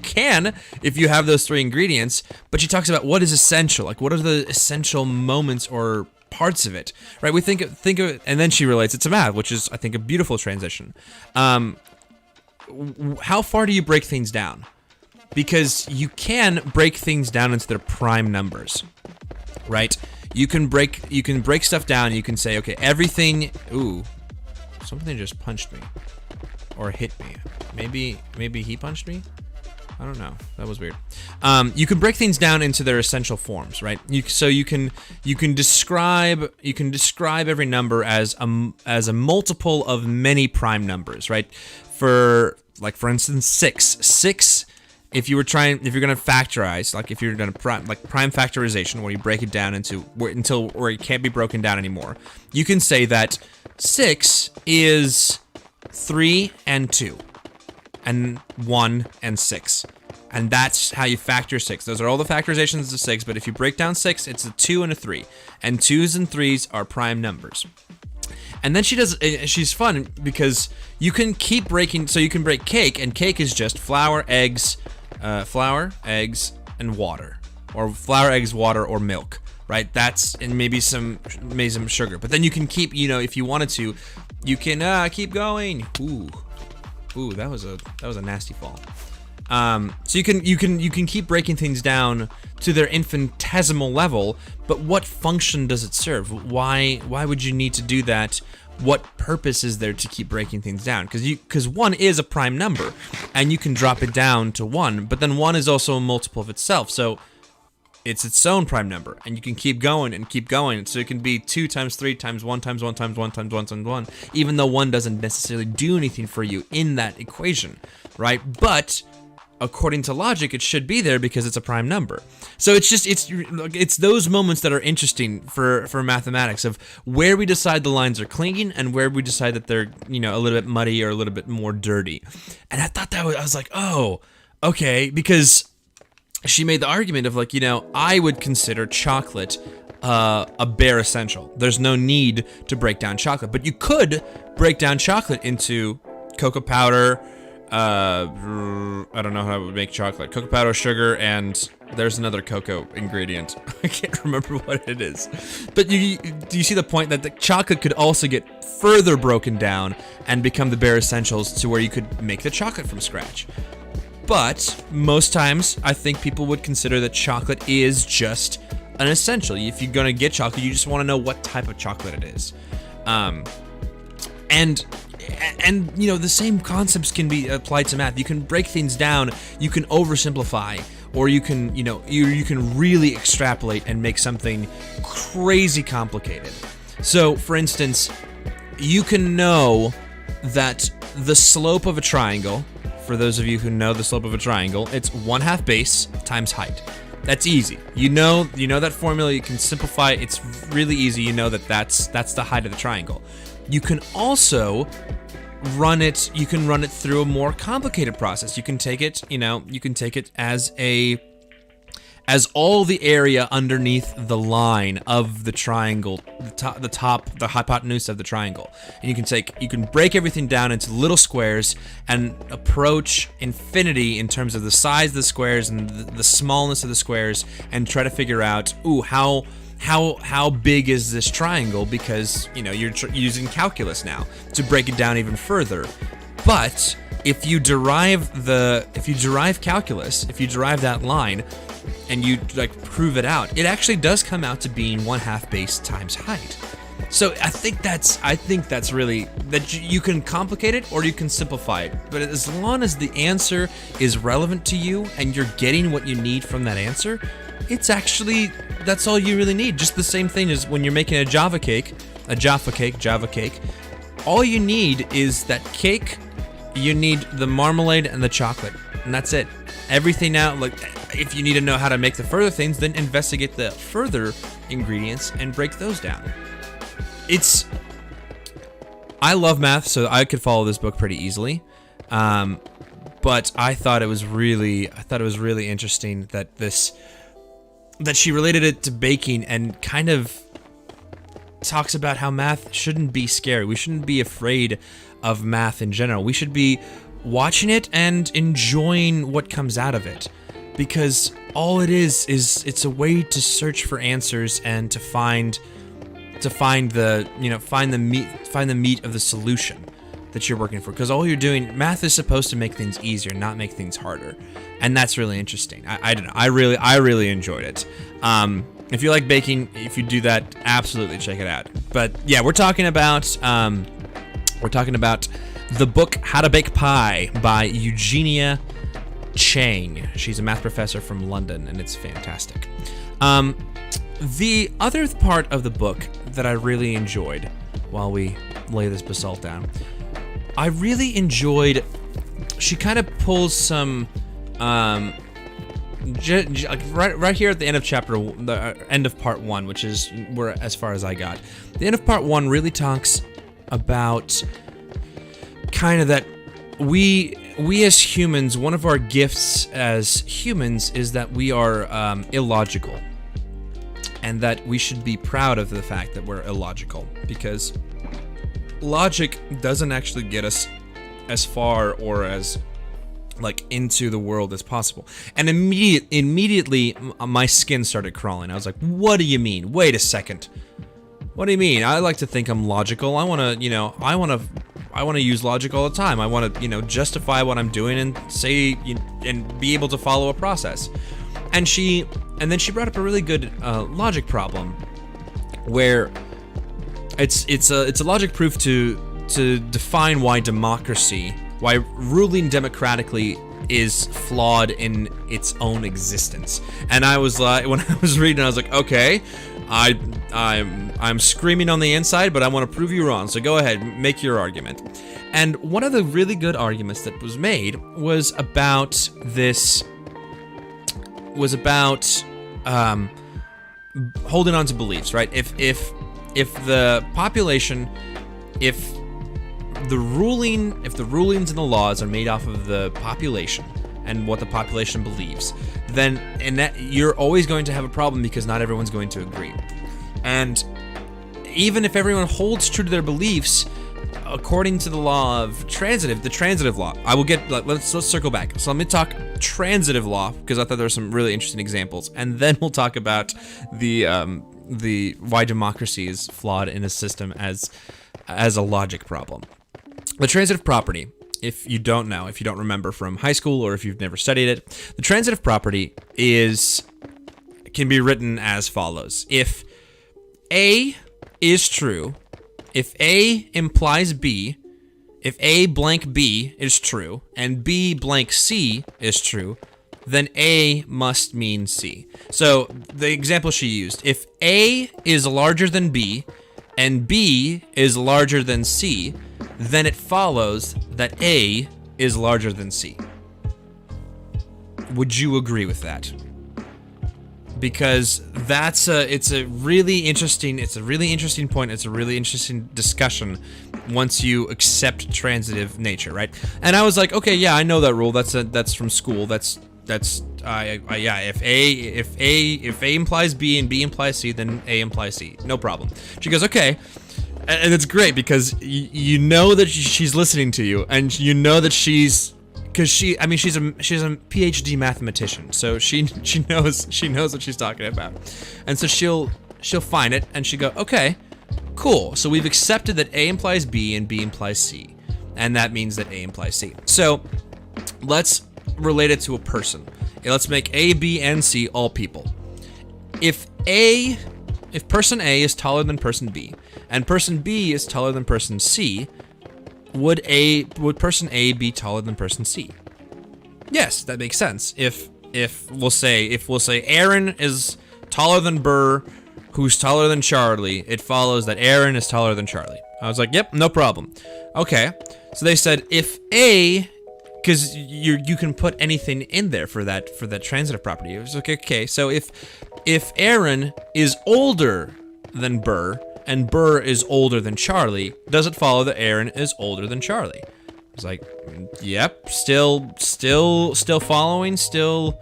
can if you have those three ingredients, but she talks about what is essential, like what are the essential moments or parts of it, right? We think of it, and then she relates it to math, which is, I think, a beautiful transition. How far do you break things down? Because you can break things down into their prime numbers, right? You can break stuff down. You can say, okay, everything. Ooh, something just punched me, or hit me. Maybe he punched me. I don't know. That was weird. You can break things down into their essential forms, right? So you can describe every number as a multiple of many prime numbers, right? For instance, 6. If you're gonna factorize, like if you're gonna prime factorization, where you break it down into where it can't be broken down anymore, you can say that 6 is 3 and 2, and 1 and 6, and that's how you factor 6. Those are all the factorizations of 6. But if you break down 6, it's a 2 and a 3, and 2s and 3s are prime numbers. And then she's fun because you can keep breaking, so you can break cake, and cake is just flour, eggs, and water. Or flour, eggs, water, or milk, right? And maybe some sugar. But then you can keep, if you wanted to, you can keep going. Ooh, that was a nasty fall. So you can keep breaking things down to their infinitesimal level, but what function does it serve? Why would you need to do that? What purpose is there to keep breaking things down? Because 1 is a prime number, and you can drop it down to 1, but then 1 is also a multiple of itself, so it's its own prime number, and you can keep going and keep going, so it can be 2 times 3 times 1 times 1 times 1 times 1 times 1, even though 1 doesn't necessarily do anything for you in that equation, right? But according to logic, it should be there because it's a prime number. So it's those moments that are interesting for mathematics, of where we decide the lines are clean and where we decide that they're a little bit muddy or a little bit more dirty. And I thought I was like, oh, okay, because she made the argument of like, I would consider chocolate a bare essential. There's no need to break down chocolate, but you could break down chocolate into cocoa powder. I don't know how I would make chocolate. Cocoa powder, sugar, and there's another cocoa ingredient. I can't remember what it is. But do you see the point that the chocolate could also get further broken down and become the bare essentials to where you could make the chocolate from scratch? But most times, I think people would consider that chocolate is just an essential. If you're gonna get chocolate, you just want to know what type of chocolate it is. And the same concepts can be applied to math. You can break things down, you can oversimplify, or you can, you can really extrapolate and make something crazy complicated. So, for instance, you can know that the slope of a triangle, for those of you who know the slope of a triangle, it's 1/2 base times height. That's easy. You know that formula, you can simplify it. It's really easy. You know that's the height of the triangle. You can also run it through a more complicated process. You can take it, as all the area underneath the line of the triangle, the hypotenuse of the triangle. And you can break everything down into little squares and approach infinity in terms of the size of the squares and the smallness of the squares, and try to figure out, how big is this triangle, because you're using calculus now to break it down even further. But if you derive calculus, if you derive that line and you prove it out, it actually does come out to being 1/2 base times height. So I think that's really, that you can complicate it or you can simplify it, but as long as the answer is relevant to you and you're getting what you need from that answer, that's all you really need. Just the same thing as when you're making a Java cake. All you need is that cake, you need the marmalade and the chocolate, and that's it. Everything now, if you need to know how to make the further things, then investigate the further ingredients and break those down. I love math, so I could follow this book pretty easily. But I thought it was really interesting that she related it to baking and kind of talks about how math shouldn't be scary. We shouldn't be afraid of math in general. We should be watching it and enjoying what comes out of it, because all it is it's a way to search for answers and to find the meat of the solution that you're working for. Because all you're doing, math is supposed to make things easier, not make things harder, and that's really interesting. I don't know. I really enjoyed it. If you like baking, if you do that, absolutely check it out. But yeah, we're talking about the book How to Bake Pie by Eugenia Cheng. She's a math professor from London, and it's fantastic. The other part of the book that I really enjoyed, while we lay this basalt down, I really enjoyed, she kind of pulls some, right here at the end of the end of part 1, which is as far as I got. The end of part 1 really talks about kind of that we as humans, one of our gifts as humans is that we are illogical, and that we should be proud of the fact that we're illogical, because logic doesn't actually get us as far or as like into the world as possible. And immediately my skin started crawling. I was like, what do you mean? Wait a second. What do you mean? I like to think I'm logical. I want to, you know, I want to use logic all the time. I want to, you know, justify what I'm doing and say, and be able to follow a process. And then she brought up a really good logic problem, where it's a logic proof to define why ruling democratically is flawed in its own existence. And I was like, when I was reading, I was like, okay, I'm screaming on the inside, but I want to prove you wrong. So go ahead, make your argument. And one of the really good arguments that was made was about this. Holding on to beliefs, right? If the population, if the rulings and the laws are made off of the population and what the population believes, then you're always going to have a problem, because not everyone's going to agree. And even if everyone holds true to their beliefs, according to the law of the transitive law, I will get, let's circle back. So let me talk transitive law, because I thought there were some really interesting examples, and then we'll talk about the why democracy is flawed in a system as a logic problem. The transitive property, if you don't remember from high school, or if you've never studied it, the transitive property can be written as follows. If A is true, if A implies B, if A blank B is true, and B blank C is true, then A must mean C. So the example she used, if A is larger than B, and B is larger than C, then it follows that A is larger than C. Would you agree with that? Because it's a really interesting point. It's a really interesting discussion once you accept transitive nature, right? And I was like, okay, yeah, I know that rule. That's from school. Yeah. If A implies B and B implies C, then A implies C. No problem. She goes, okay. And it's great, because you know that she's listening to you, and you know that she's a PhD mathematician, so she knows what she's talking about. And so she'll find it, and she go, okay, cool. So we've accepted that A implies B and B implies C, and that means that A implies C. So let's relate it to a person. Let's make A, B, and C all people. If person A is taller than person B, and person B is taller than person C, would person A be taller than person C? Yes, that makes sense. If we'll say Aaron is taller than Burr, who's taller than Charlie, it follows that Aaron is taller than Charlie. I was like, yep, no problem. Okay, so they said if A, because you can put anything in there for that transitive property. It was like, okay, so if Aaron is older than Burr, and Burr is older than Charlie, does it follow that Aaron is older than Charlie? I was like, yep, still following, still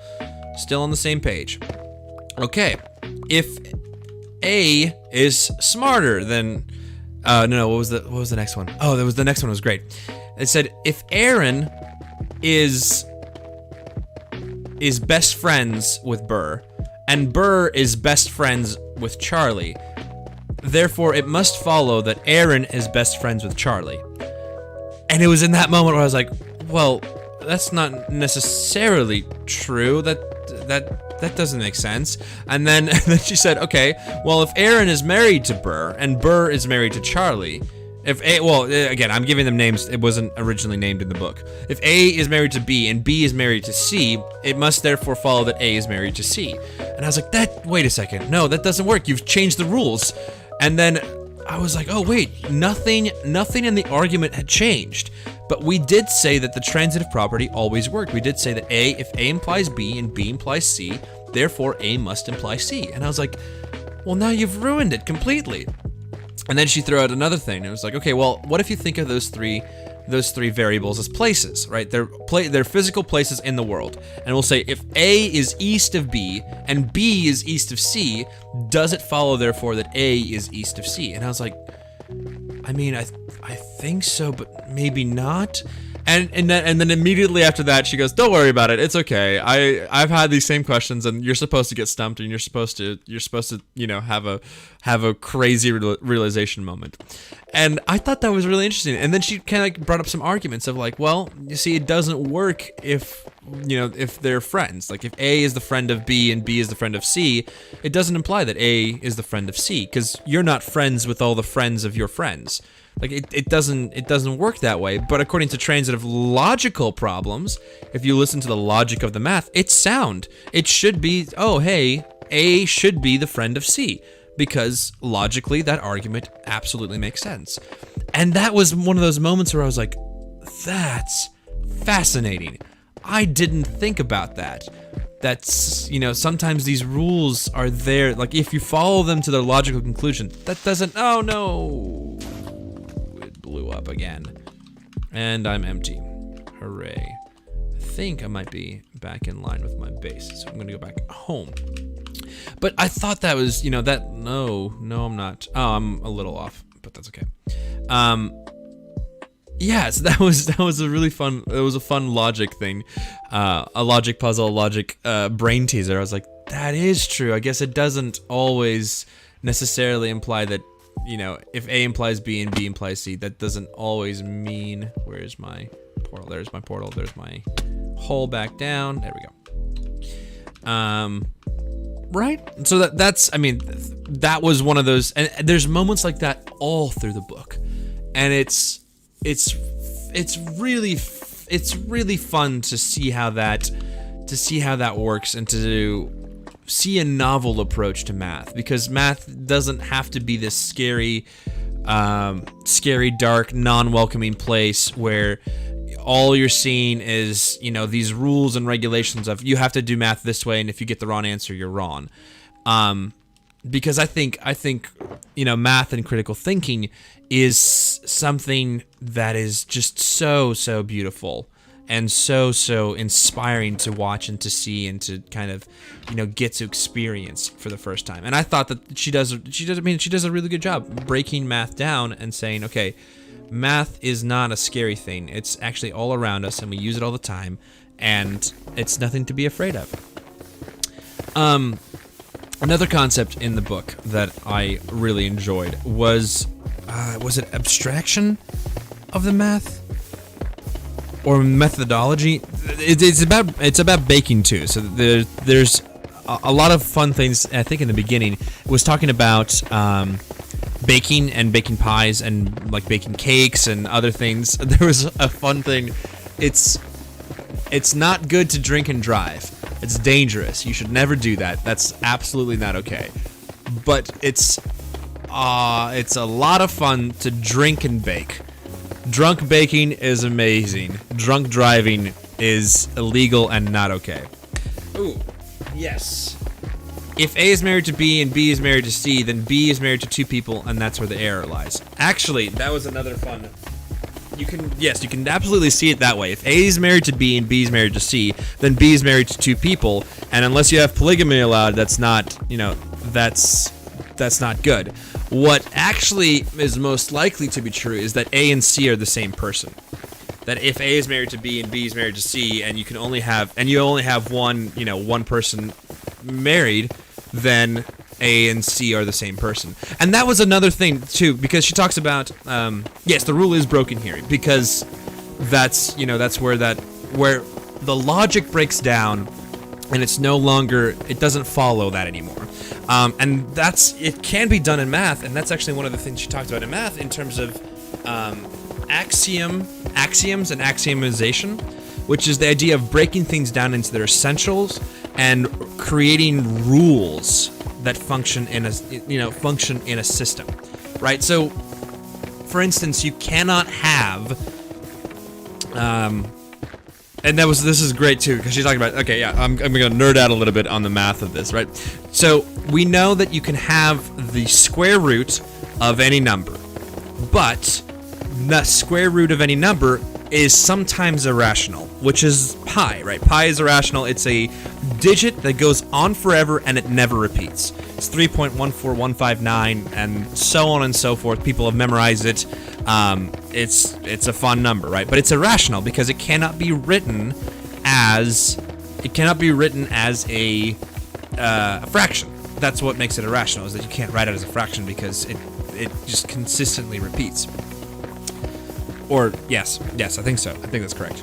on the same page. Okay, if A is smarter than, no, what was the next one? Oh, the next one was great. It said, if Aaron is best friends with Burr, and Burr is best friends with Charlie, therefore it must follow that Aaron is best friends with Charlie. And it was in that moment where I was like, well, that's not necessarily true. That doesn't make sense. And then she said, okay, well, if Aaron is married to Burr and Burr is married to Charlie, again, I'm giving them names. It wasn't originally named in the book. If A is married to B and B is married to C, it must therefore follow that A is married to C. And I was like, wait a second. No, that doesn't work. You've changed the rules. And then I was like, oh wait, nothing in the argument had changed. But we did say that the transitive property always worked. We did say that if A implies B and B implies C, therefore A must imply C. And I was like, well, now you've ruined it completely. And then she threw out another thing. It was like, okay, well, what if you think of those three variables as places, right? They're physical places in the world. And we'll say if A is east of B and B is east of C, does it follow therefore that A is east of C? And I was like, I mean, I think so, but maybe not. And then immediately after that, she goes, "Don't worry about it. It's okay. I've had these same questions, and you're supposed to get stumped, and you're supposed to have a crazy realization moment." And I thought that was really interesting. And then she kind of like brought up some arguments of like, well, you see, it doesn't work if they're friends. Like if A is the friend of B and B is the friend of C, it doesn't imply that A is the friend of C, because you're not friends with all the friends of your friends. Like it doesn't work that way. But according to transitive logical problems, if you listen to the logic of the math, it's sound. It should be, oh hey, A should be the friend of C, because logically that argument absolutely makes sense. And that was one of those moments where I was like, that's fascinating. I didn't think about that. That's, sometimes these rules are there, like if you follow them to their logical conclusion, that doesn't, oh no, it blew up again. And I'm empty. Hooray. I think I might be back in line with my base, so I'm gonna go back home. But I thought that was, no, I'm not. Oh, I'm a little off, but that's okay. Yeah, so that was a really fun, it was a fun logic thing. A logic puzzle, a logic brain teaser. I was like, that is true. I guess it doesn't always necessarily imply that, if A implies B and B implies C, that doesn't always mean, where's my portal? There's my portal, there's my hole back down. There we go. Right? So that was one of those, and there's moments like that all through the book. And it's really fun to see how that works, and to see a novel approach to math, because math doesn't have to be this scary, dark, non-welcoming place where all you're seeing is, these rules and regulations of you have to do math this way, and if you get the wrong answer, you're wrong. Because I think math and critical thinking is something that is just so beautiful and so inspiring to watch and to see and to kind of get to experience for the first time. And I thought that she does a really good job breaking math down and saying, okay, math is not a scary thing. It's actually all around us, and we use it all the time, and it's nothing to be afraid of. Another concept in the book that I really enjoyed was it abstraction of the math or methodology? It's about baking too. So there's a lot of fun things. I think in the beginning it was talking about baking and baking pies and like baking cakes and other things. There was a fun thing. It's not good to drink and drive. It's dangerous. You should never do that. That's absolutely not okay. But it's a lot of fun to drink and bake. Drunk baking is amazing. Drunk driving is illegal and not okay. Ooh, yes. If A is married to B and B is married to C, then B is married to two people, and that's where the error lies. Actually, that was another fun. You can absolutely see it that way. If A is married to B and B is married to C, then B is married to two people, and unless you have polygamy allowed, that's not, that's not good. What actually is most likely to be true is that A and C are the same person. That if A is married to B and B is married to C, and you only have one person married, then A and C are the same person. And that was another thing too, because she talks about yes, the rule is broken here, because that's where the logic breaks down, and it doesn't follow that anymore. And it can be done in math, and that's actually one of the things she talked about in math in terms of axioms and axiomization, which is the idea of breaking things down into their essentials and creating rules that function in a system, right? So, for instance, you cannot have, and this is great too, because she's talking about, okay, yeah, I'm gonna nerd out a little bit on the math of this, right? So we know that you can have the square root of any number, but the square root of any number is sometimes irrational, which is pi, right? Pi is irrational. It's a digit that goes on forever and it never repeats. It's 3.14159 and so on and so forth. People have memorized it. It's a fun number, right? But it's irrational because it cannot be written as a fraction. That's what makes it irrational, is that you can't write it as a fraction because it just consistently repeats. Or, yes, I think so. I think that's correct.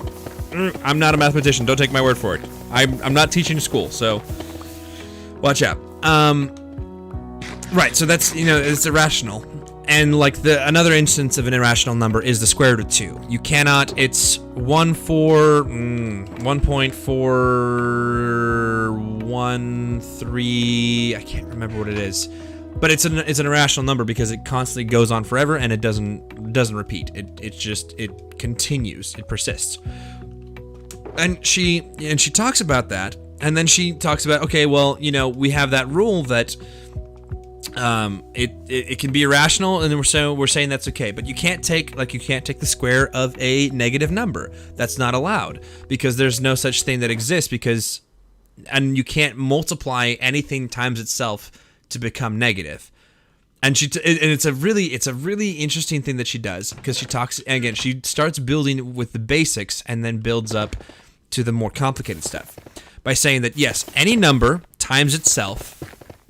I'm not a mathematician. Don't take my word for it. I'm not teaching school, so watch out. Right, so that's, it's irrational. And, like, another instance of an irrational number is the square root of 2. You cannot, it's 1.413, I can't remember what it is. But it's an irrational number because it constantly goes on forever and it doesn't repeat. It continues. It persists. And she talks about that, and then she talks about, okay, well, we have that rule that it can be irrational, and then we're saying that's okay. But you can't take the square of a negative number. That's not allowed because there's no such thing that exists and you can't multiply anything times itself to become negative. And it's a really interesting thing that she does, because she starts building with the basics and then builds up to the more complicated stuff by saying that yes, any number times itself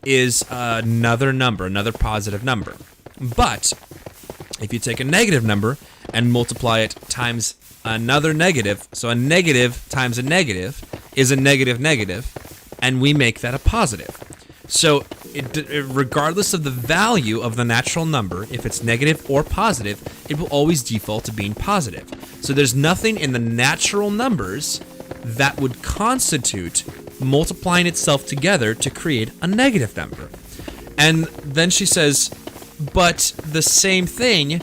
is another positive number. But if you take a negative number and multiply it times another negative, so a negative times a negative is a negative, and we make that a positive. So regardless of the value of the natural number, if it's negative or positive, it will always default to being positive. So there's nothing in the natural numbers that would constitute multiplying itself together to create a negative number. And then she says, but the same thing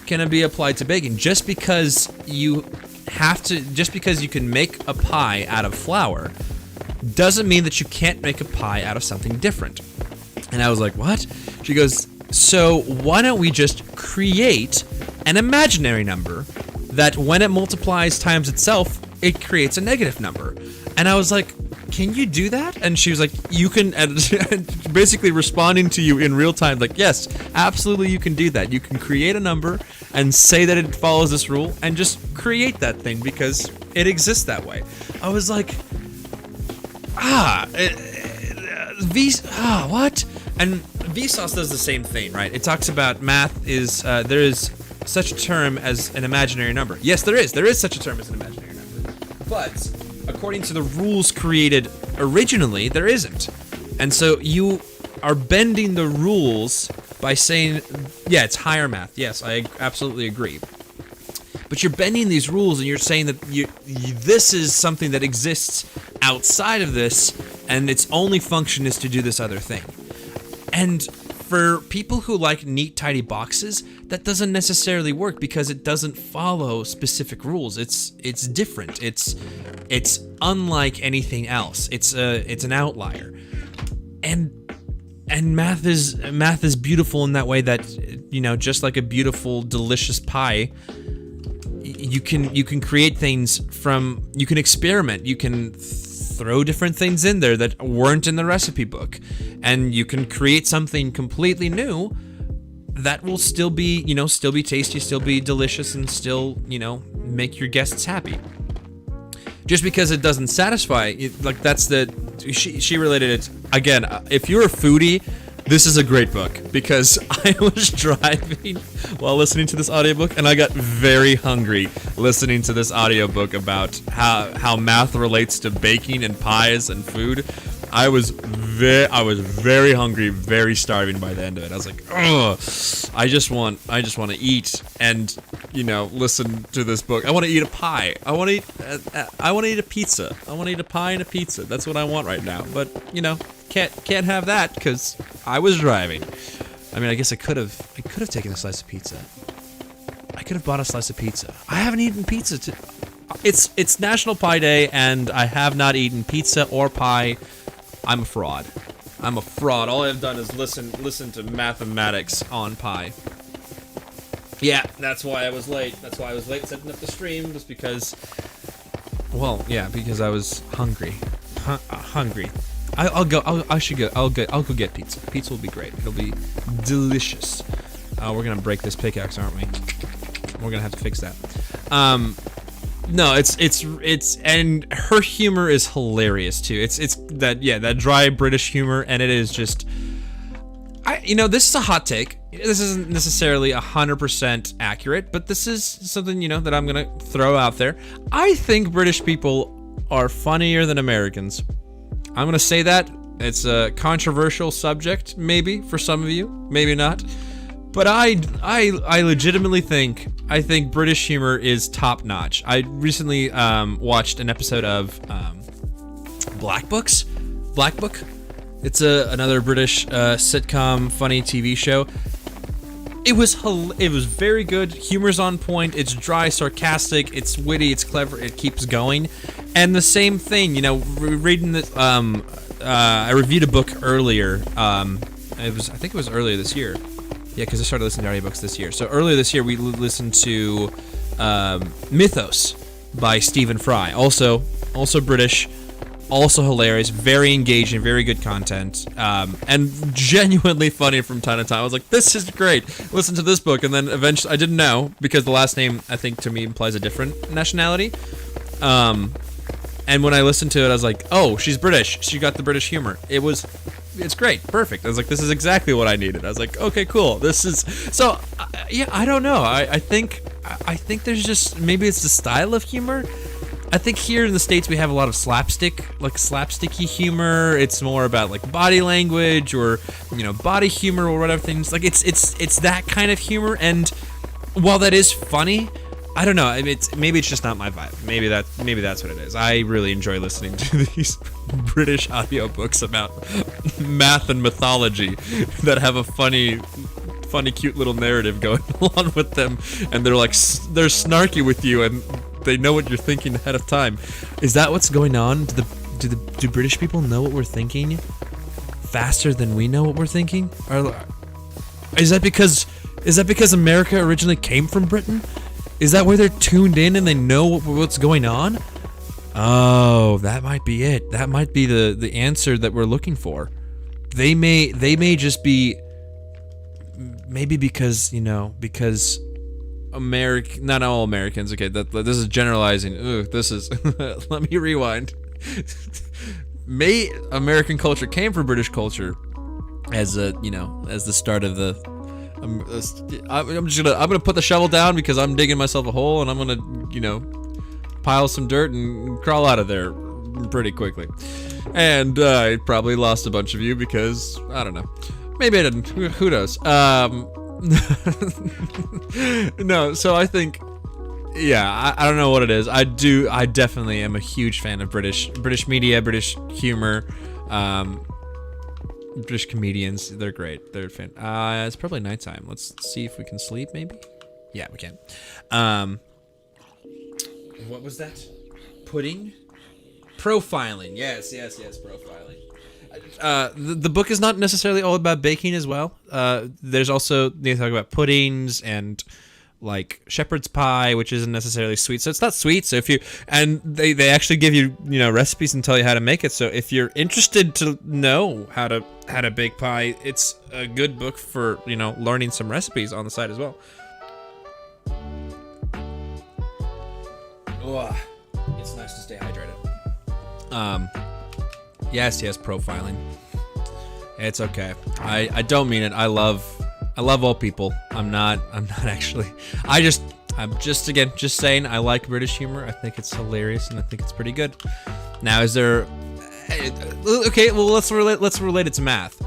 can be applied to baking. Just because you can make a pie out of flour doesn't mean that you can't make a pie out of something different. And I was like, what? She goes, so why don't we just create an imaginary number that when it multiplies times itself, it creates a negative number? And I was like, can you do that? And she was like, you can, and basically responding to you in real time, like, yes, absolutely you can do that. You can create a number and say that it follows this rule and just create that thing because it exists that way. I was like, what? And Vsauce does the same thing, right? It talks about math is, there is such a term as an imaginary number. Yes, there is. There is such a term as an imaginary number. But according to the rules created originally, there isn't. And so you are bending the rules by saying, yeah, it's higher math. Yes, I absolutely agree. But you're bending these rules and you're saying that this is something that exists outside of this, and its only function is to do this other thing. And for people who like neat, tidy boxes, that doesn't necessarily work because it doesn't follow specific rules. It's different. It's unlike anything else. It's an outlier. And math is beautiful in that way that, just like a beautiful, delicious pie, you can create things you can experiment, you can throw different things in there that weren't in the recipe book, and you can create something completely new that will still be tasty, still be delicious, and still, make your guests happy. Just because it doesn't satisfy, she related it, again, if you're a foodie, this is a great book, because I was driving while listening to this audiobook, and I got very hungry listening to this audiobook about how math relates to baking and pies and food. I was very hungry, very starving by the end of it. I was like, ugh, I just want to eat and, listen to this book. I want to eat a pie. I want to eat a pizza. I want to eat a pie and a pizza. That's what I want right now. But, can't have that because I was driving. I mean, I guess I could have taken a slice of pizza. I could have bought a slice of pizza. I haven't eaten pizza. It's National Pie Day, and I have not eaten pizza or pie. I'm a fraud. All I've done is listen to mathematics on pie. Yeah, that's why I was late. That's why I was late setting up the stream, just because. Well, yeah, because I was hungry. Hungry. I'll go. I should go. I'll go get pizza. Pizza will be great. It'll be delicious. We're gonna break this pickaxe, aren't we? We're gonna have to fix that. No, it's and her humor is hilarious too. It's that dry British humor, and it is just. This is a hot take. This isn't necessarily 100% accurate, but this is something, that I'm gonna throw out there. I think British people are funnier than Americans. I'm gonna say that. It's a controversial subject, maybe, for some of you, maybe not. But I legitimately think British humor is top notch. I recently watched an episode of Black Book. It's another British sitcom, funny TV show. It was very good. Humor's on point. It's dry, sarcastic. It's witty. It's clever. It keeps going. And the same thing, reading this. I reviewed a book earlier. I think it was earlier this year. Yeah, because I started listening to audiobooks this year. So earlier this year, we listened to Mythos by Stephen Fry. Also British. Also hilarious, very engaging, very good content, and genuinely funny from time to time. I was like, this is great. Listen to this book, and then eventually, I didn't know, because the last name, I think, to me, implies a different nationality. And when I listened to it, I was like, oh, she's British. She got the British humor. It's great, perfect. I was like, this is exactly what I needed. I was like, okay, cool. This is, so, yeah, I don't know. I think there's just, maybe it's the style of humor. I think here in the States we have a lot of slapsticky humor. It's more about like body language or body humor or whatever things. Like it's that kind of humor. And while that is funny, I don't know. Maybe it's just not my vibe. Maybe that's what it is. I really enjoy listening to these British audiobooks about math and mythology that have a funny, cute little narrative going along with them, and they're snarky with you and. They know what you're thinking ahead of time. Is that what's going on? Do British people know what we're thinking faster than we know what we're thinking? Or is that because America originally came from Britain? Is that where they're tuned in and they know what's going on? Oh, that might be it. That might be the answer that we're looking for. They may just be maybe because not all Americans. Okay, this is generalizing. This is. Let me rewind. American culture came from British culture as the start of the. I'm gonna put the shovel down because I'm digging myself a hole and I'm gonna pile some dirt and crawl out of there pretty quickly. And I probably lost a bunch of you because I don't know. Maybe I didn't. Who knows? No, so I think, yeah, I don't know what it is. I definitely am a huge fan of British media, British humor, British comedians. They're great. They're fan. It's probably nighttime. Let's see if we can sleep, maybe. Yeah, we can. What was that? Pudding? Profiling. Yes, profiling. The book is not necessarily all about baking as well. There's also, they talk about puddings and like shepherd's pie, which isn't necessarily sweet. So it's not sweet. So they actually give you, recipes and tell you how to make it. So if you're interested to know how to bake pie, it's a good book for, learning some recipes on the side as well. Oh, it's nice to stay hydrated. Yes, profiling. It's okay. I don't mean it. I love all people. I'm not actually. I'm just saying I like British humor. I think it's hilarious and I think it's pretty good. Now, is there? Okay, well let's relate it to math.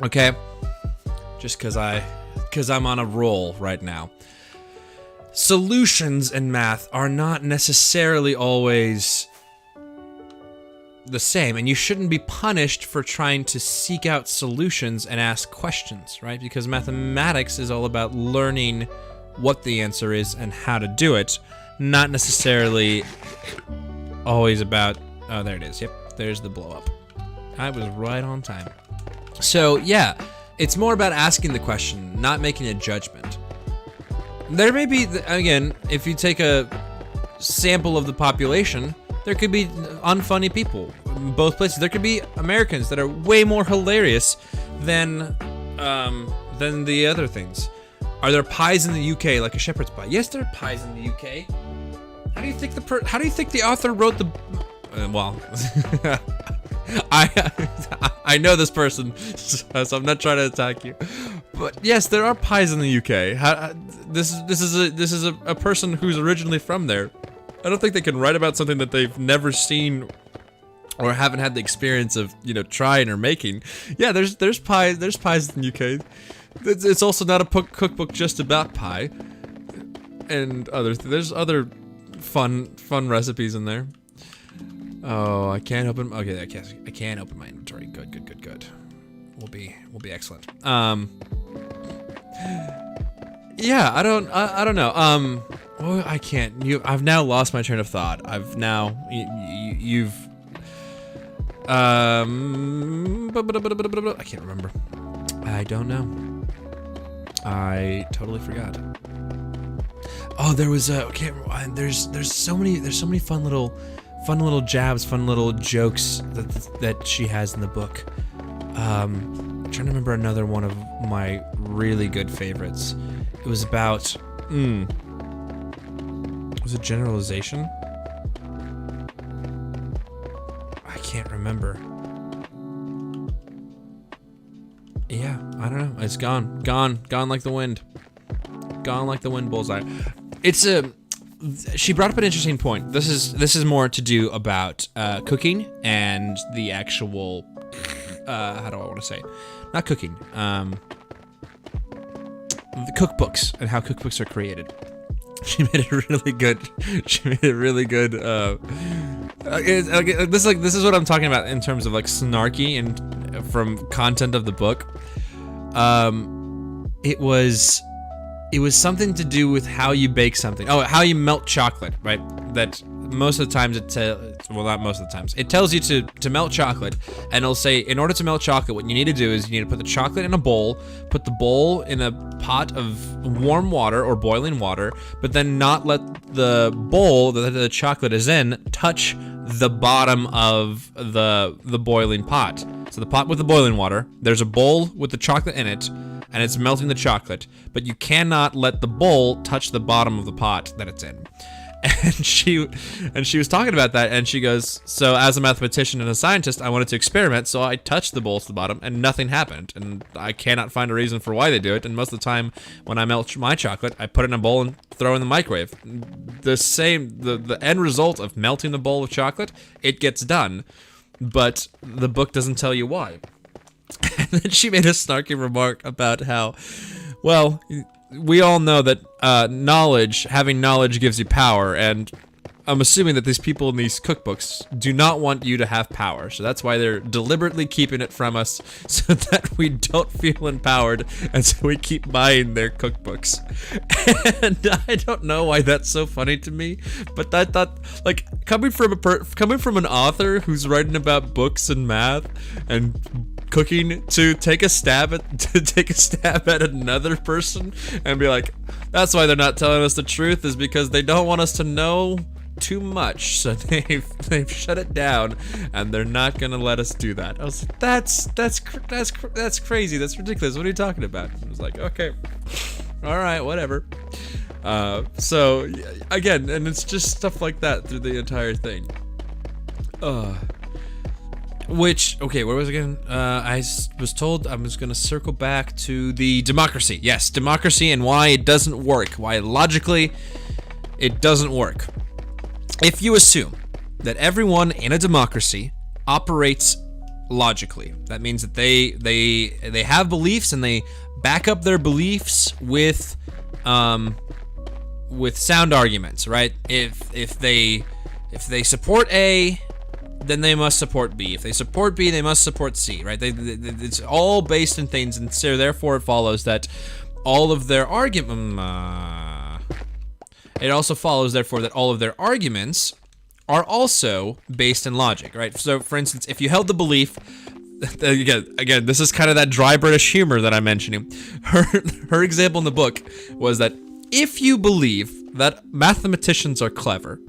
Okay, just because I'm on a roll right now. Solutions in math are not necessarily always the same, and you shouldn't be punished for trying to seek out solutions and ask questions, right? Because mathematics is all about learning what the answer is and how to do it, not necessarily always about, oh, there it is. Yep, there's the blow up. I was right on time. So yeah, it's more about asking the question, not making a judgment. There may be, again, if you take a sample of the population, there could be unfunny people in both places. There could be Americans that are way more hilarious than the other things. Are there pies in the UK like a shepherd's pie? Yes, there are pies in the UK. How do you think the author wrote the? Well, I know this person, so I'm not trying to attack you. But yes, there are pies in the UK. This is a person who's originally from there. I don't think they can write about something that they've never seen or haven't had the experience of, you know, trying or making. Yeah, there's pies in the UK. It's also not a cookbook just about pie, and there's other fun recipes in there. Oh, I can't open. Okay, I can't open my inventory. Good. We'll be excellent. Yeah, I don't know. Oh, I can't. I've now lost my train of thought. You've. I can't remember. I don't know. I totally forgot. Oh, there was a. Okay, there's so many fun little jabs, fun little jokes that she has in the book. I'm trying to remember another one of my really good favorites. It was about. Was it generalization? I can't remember. Yeah, I don't know. It's gone like the wind. Gone like the wind, bullseye. She brought up an interesting point. This is more to do about cooking and the actual how do I want to say? Not cooking. The cookbooks and how cookbooks are created. She made it really good. This is what I'm talking about in terms of like snarky and from content of the book. It was something to do with how you bake something. Oh, how you melt chocolate, right? That most of the times not most of the times. It tells you to melt chocolate, and it'll say, in order to melt chocolate, what you need to do is you need to put the chocolate in a bowl, put the bowl in a pot of warm water or boiling water, but then not let the bowl that the chocolate is in touch the bottom of the boiling pot. So the pot with the boiling water, there's a bowl with the chocolate in it, and it's melting the chocolate, but you cannot let the bowl touch the bottom of the pot that it's in. And she was talking about that, and she goes, so as a mathematician and a scientist, I wanted to experiment, so I touched the bowl to the bottom, and nothing happened, and I cannot find a reason for why they do it, and most of the time, when I melt my chocolate, I put it in a bowl and throw it in the microwave. The end result of melting the bowl of chocolate, it gets done, but the book doesn't tell you why. And then she made a snarky remark about how, well, we all know that having knowledge gives you power, and I'm assuming that these people in these cookbooks do not want you to have power, so that's why they're deliberately keeping it from us, so that we don't feel empowered, and so we keep buying their cookbooks. And I don't know why that's so funny to me, but I thought, like, coming from an author who's writing about books and math and cooking, to take a stab at another person and be like, that's why they're not telling us the truth, is because they don't want us to know too much, so they've shut it down, and they're not gonna let us do that. I was like, that's crazy, that's ridiculous, what are you talking about? I was like, okay, all right, whatever. So again, and it's just stuff like that through the entire thing. Which, okay, where was it again? I was told I was gonna circle back to the democracy. Yes, democracy, and why it doesn't work. Why logically it doesn't work. If you assume that everyone in a democracy operates logically, that means that they have beliefs and they back up their beliefs with sound arguments, right? If they support A, then they must support B. If they support B, they must support C, right? It's all based in things, and so therefore it follows that all of their it also follows, therefore, that all of their arguments are also based in logic, right? So, for instance, if you held the belief, again, this is kind of that dry British humor that I'm mentioning. Her example in the book was that if you believe that mathematicians are clever,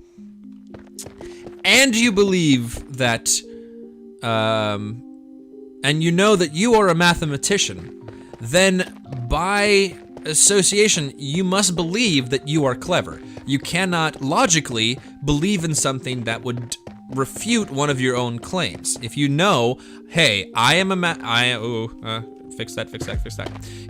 and you believe that, and you know that you are a mathematician, then by association, you must believe that you are clever. You cannot logically believe in something that would refute one of your own claims. If you know, hey, I am a fix that.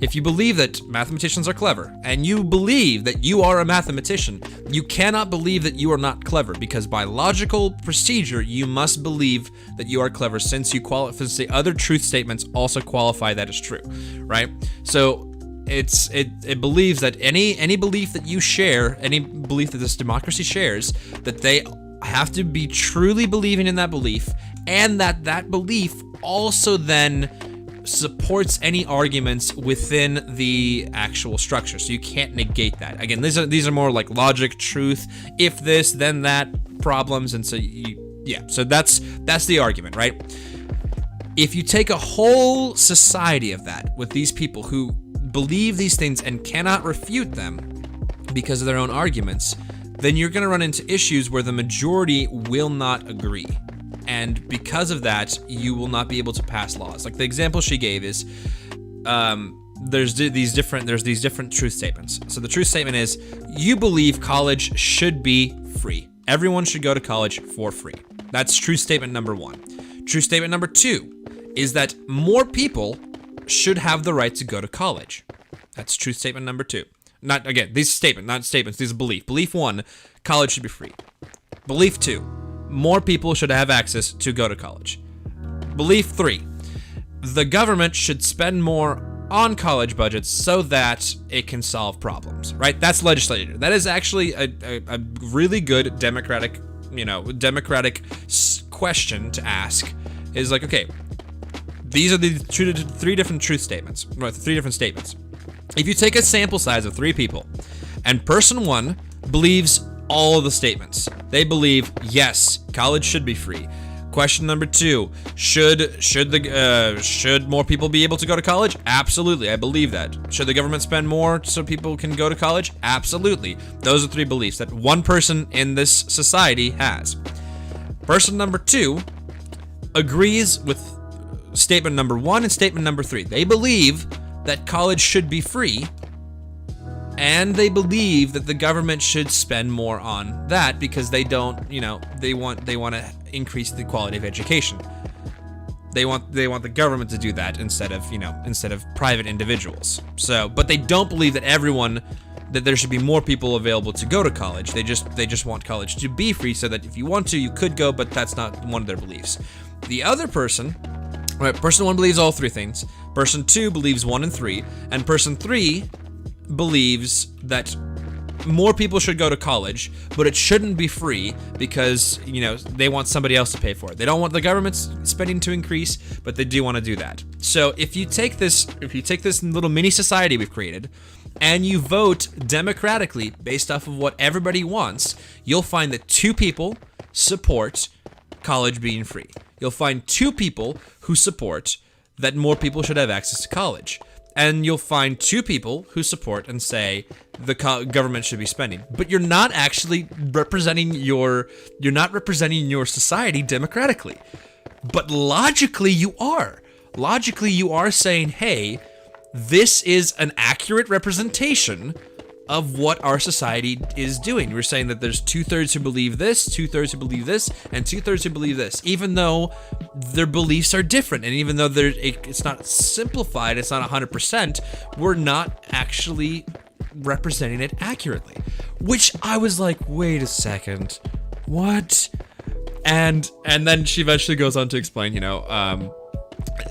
If you believe that mathematicians are clever, and you believe that you are a mathematician, you cannot believe that you are not clever, because by logical procedure, you must believe that you are clever, since the other truth statements also qualify that as true, right? So it believes that any belief that you share, any belief that this democracy shares, that they have to be truly believing in that belief, and that belief also then supports any arguments within the actual structure. So you can't negate that. Again, these are more like logic, truth, if this, then that problems, and so so that's the argument, right? If you take a whole society of that, with these people who believe these things and cannot refute them because of their own arguments, then you're going to run into issues where the majority will not agree. And because of that, you will not be able to pass laws. Like the example she gave is, there's these different truth statements. So the truth statement is, you believe college should be free. Everyone should go to college for free. That's truth statement number 1. Truth statement number 2 is that more people should have the right to go to college. That's truth statement number 2. Not again, these statements, not statements, these are belief. Belief 1, college should be free. Belief 2, more people should have access to go to college. Belief 3, the government should spend more on college budgets so that it can solve problems, right? That's legislature. That is actually a really good democratic question to ask, is like, okay, these are the 3 different truth statements, right? 3 different statements. If you take a sample size of 3 people, and person 1 believes all of the statements, they believe, yes, college should be free. Question number 2, should more people be able to go to college? Absolutely, I believe that. Should the government spend more so people can go to college? Absolutely. Those are 3 beliefs that one person in this society has. Person number 2 agrees with statement number 1 and statement number 3. They believe that college should be free, and they believe that the government should spend more on that because they don't, they want to increase the quality of education. They want the government to do that instead of private individuals. So, but they don't believe that there should be more people available to go to college. They just want college to be free so that if you want to, you could go, but that's not one of their beliefs. The other person, right, person 1 believes all 3 things. Person 2 believes 1 and 3, and person 3 believes that more people should go to college, but it shouldn't be free because, they want somebody else to pay for it. They don't want the government's spending to increase, but they do want to do that. So if you take this little mini society we've created, and you vote democratically based off of what everybody wants, you'll find that 2 people support college being free. You'll find 2 people who support that more people should have access to college. And you'll find 2 people who support and say the government should be spending. But you're not actually representing your society democratically. But logically you are. Logically you are saying, hey, this is an accurate representation of what our society is doing. We're saying that there's 2/3 who believe this, 2/3 who believe this, and 2/3 who believe this, even though their beliefs are different, and even though it's not simplified, it's not 100%, we're not actually representing it accurately. Which I was like, wait a second, what? And then she eventually goes on to explain,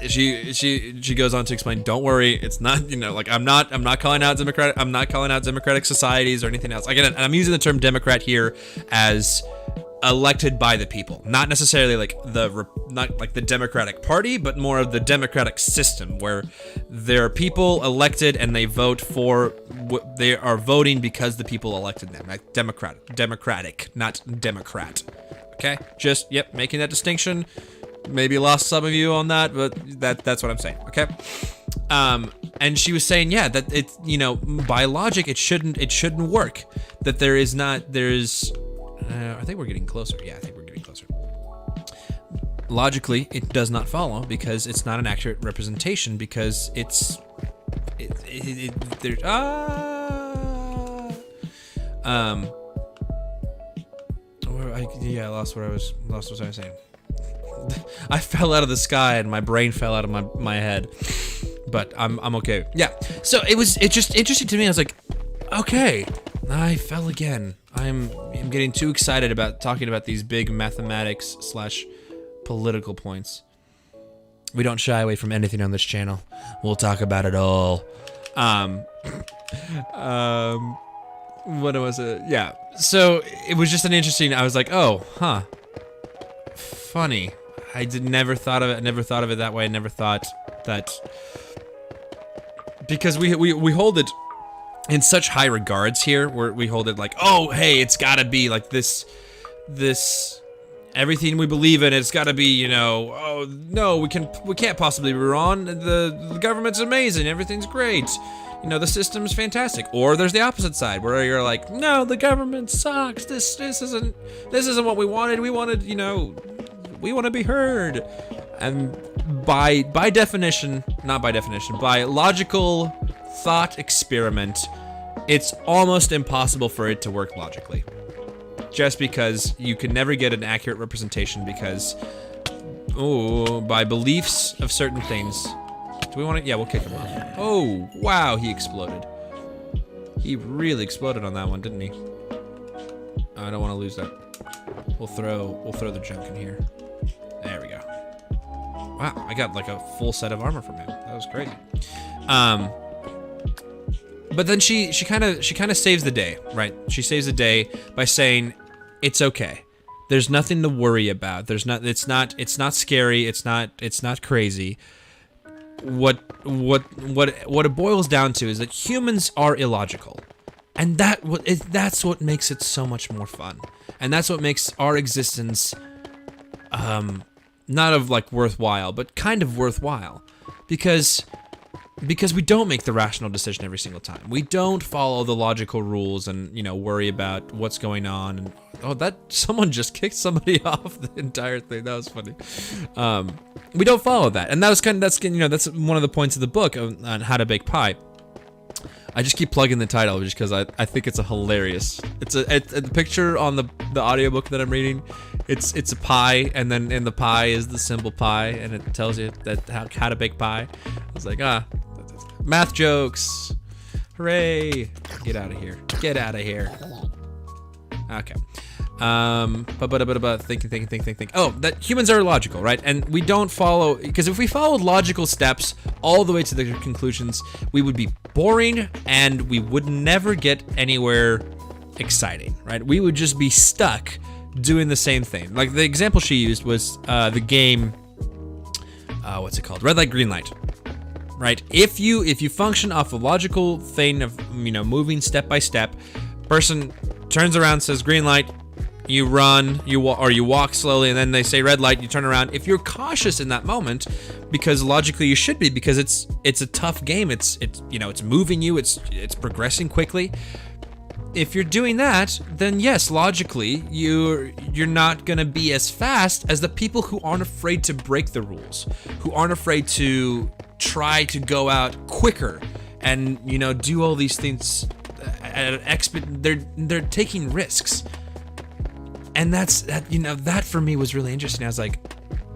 she goes on to explain, don't worry, it's not, I'm not calling out democratic societies or anything else. Again, I'm using the term Democrat here as elected by the people, not necessarily not like the Democratic Party, but more of the democratic system where there are people elected and they vote for what they are voting because the people elected them. Like democratic, not Democrat. Okay, just making that distinction. Maybe lost some of you on that, but that's what I'm saying. Okay. And she was saying, yeah, that it, you know, by logic, it shouldn't work. That there is, I think we're getting closer. Yeah, I think we're getting closer. Logically, it does not follow because it's not an accurate representation because I lost what I was saying. I fell out of the sky and my brain fell out of my head. But I'm okay. Yeah. So it's just interesting to me. I was like, okay, I fell again. I'm getting too excited about talking about these big mathematics / political points. We don't shy away from anything on this channel. We'll talk about it all. What was it? Yeah. So it was just an interesting. I was like, oh, huh. Funny. I never thought of it. I never thought of it that way. I never thought that. Because we hold it in such high regards here, where we hold it like, oh, hey, it's gotta be like this, everything we believe in, it's gotta be, you know, oh, no, we can't possibly be wrong, the government's amazing, everything's great, you know, the system's fantastic. Or there's the opposite side, where you're like, no, the government sucks, this isn't what we wanted, you know, we want to be heard. And by definition, not by definition, by logical thought experiment, it's almost impossible for it to work logically. Just because you can never get an accurate representation because, by beliefs of certain things. Do we want to? Yeah, we'll kick him off. Oh, wow, he exploded. He really exploded on that one, didn't he? I don't want to lose that. We'll throw the junk in here. There we go. Wow, I got like a full set of armor from him. That was crazy. But then she kind of saves the day, right? She saves the day by saying, "It's okay. There's nothing to worry about. It's not scary. It's not crazy. What it boils down to is that humans are illogical, and that's what makes it so much more fun, and that's what makes our existence, not of like worthwhile, but kind of worthwhile, because we don't make the rational decision every single time. We don't follow the logical rules and, you know, worry about what's going on. And someone just kicked somebody off the entire thing. That was funny. We don't follow that, and that's one of the points of the book on how to bake pie. I just keep plugging the title just because I think it's a hilarious. It's a picture on the audiobook that I'm reading. It's a pie, and then in the pie is the symbol pi, and it tells you that how to bake pie. I was like, math jokes, hooray! Get out of here! Get out of here! Okay. Think. Oh, that humans are illogical, right? And we don't follow, because if we followed logical steps all the way to the conclusions, we would be boring and we would never get anywhere exciting, right? We would just be stuck doing the same thing. Like the example she used was the game, what's it called? Red light, green light. Right? If you function off a logical thing of, you know, moving step by step, person turns around, says green light, you run, you walk slowly, and then they say red light, you turn around. If you're cautious in that moment, because logically you should be, because it's a tough game, it's you know, it's moving you, it's progressing quickly. If you're doing that, then yes, logically you're not gonna be as fast as the people who aren't afraid to break the rules, who aren't afraid to try to go out quicker and, you know, do all these things at an they're taking risks. And that for me was really interesting. I was like,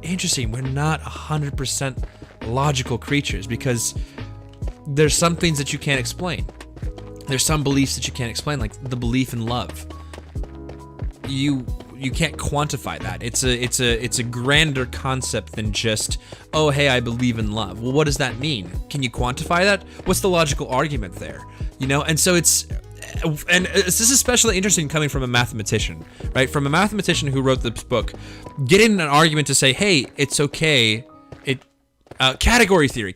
interesting, we're not 100% logical creatures, because there's some things that you can't explain. There's some beliefs that you can't explain, like the belief in love. You can't quantify that. It's a grander concept than just, oh, hey, I believe in love. Well, what does that mean? Can you quantify that? What's the logical argument there? You know, and so this is especially interesting coming from a mathematician, right? From a mathematician who wrote this book, getting an argument to say, hey, it's okay. Category theory,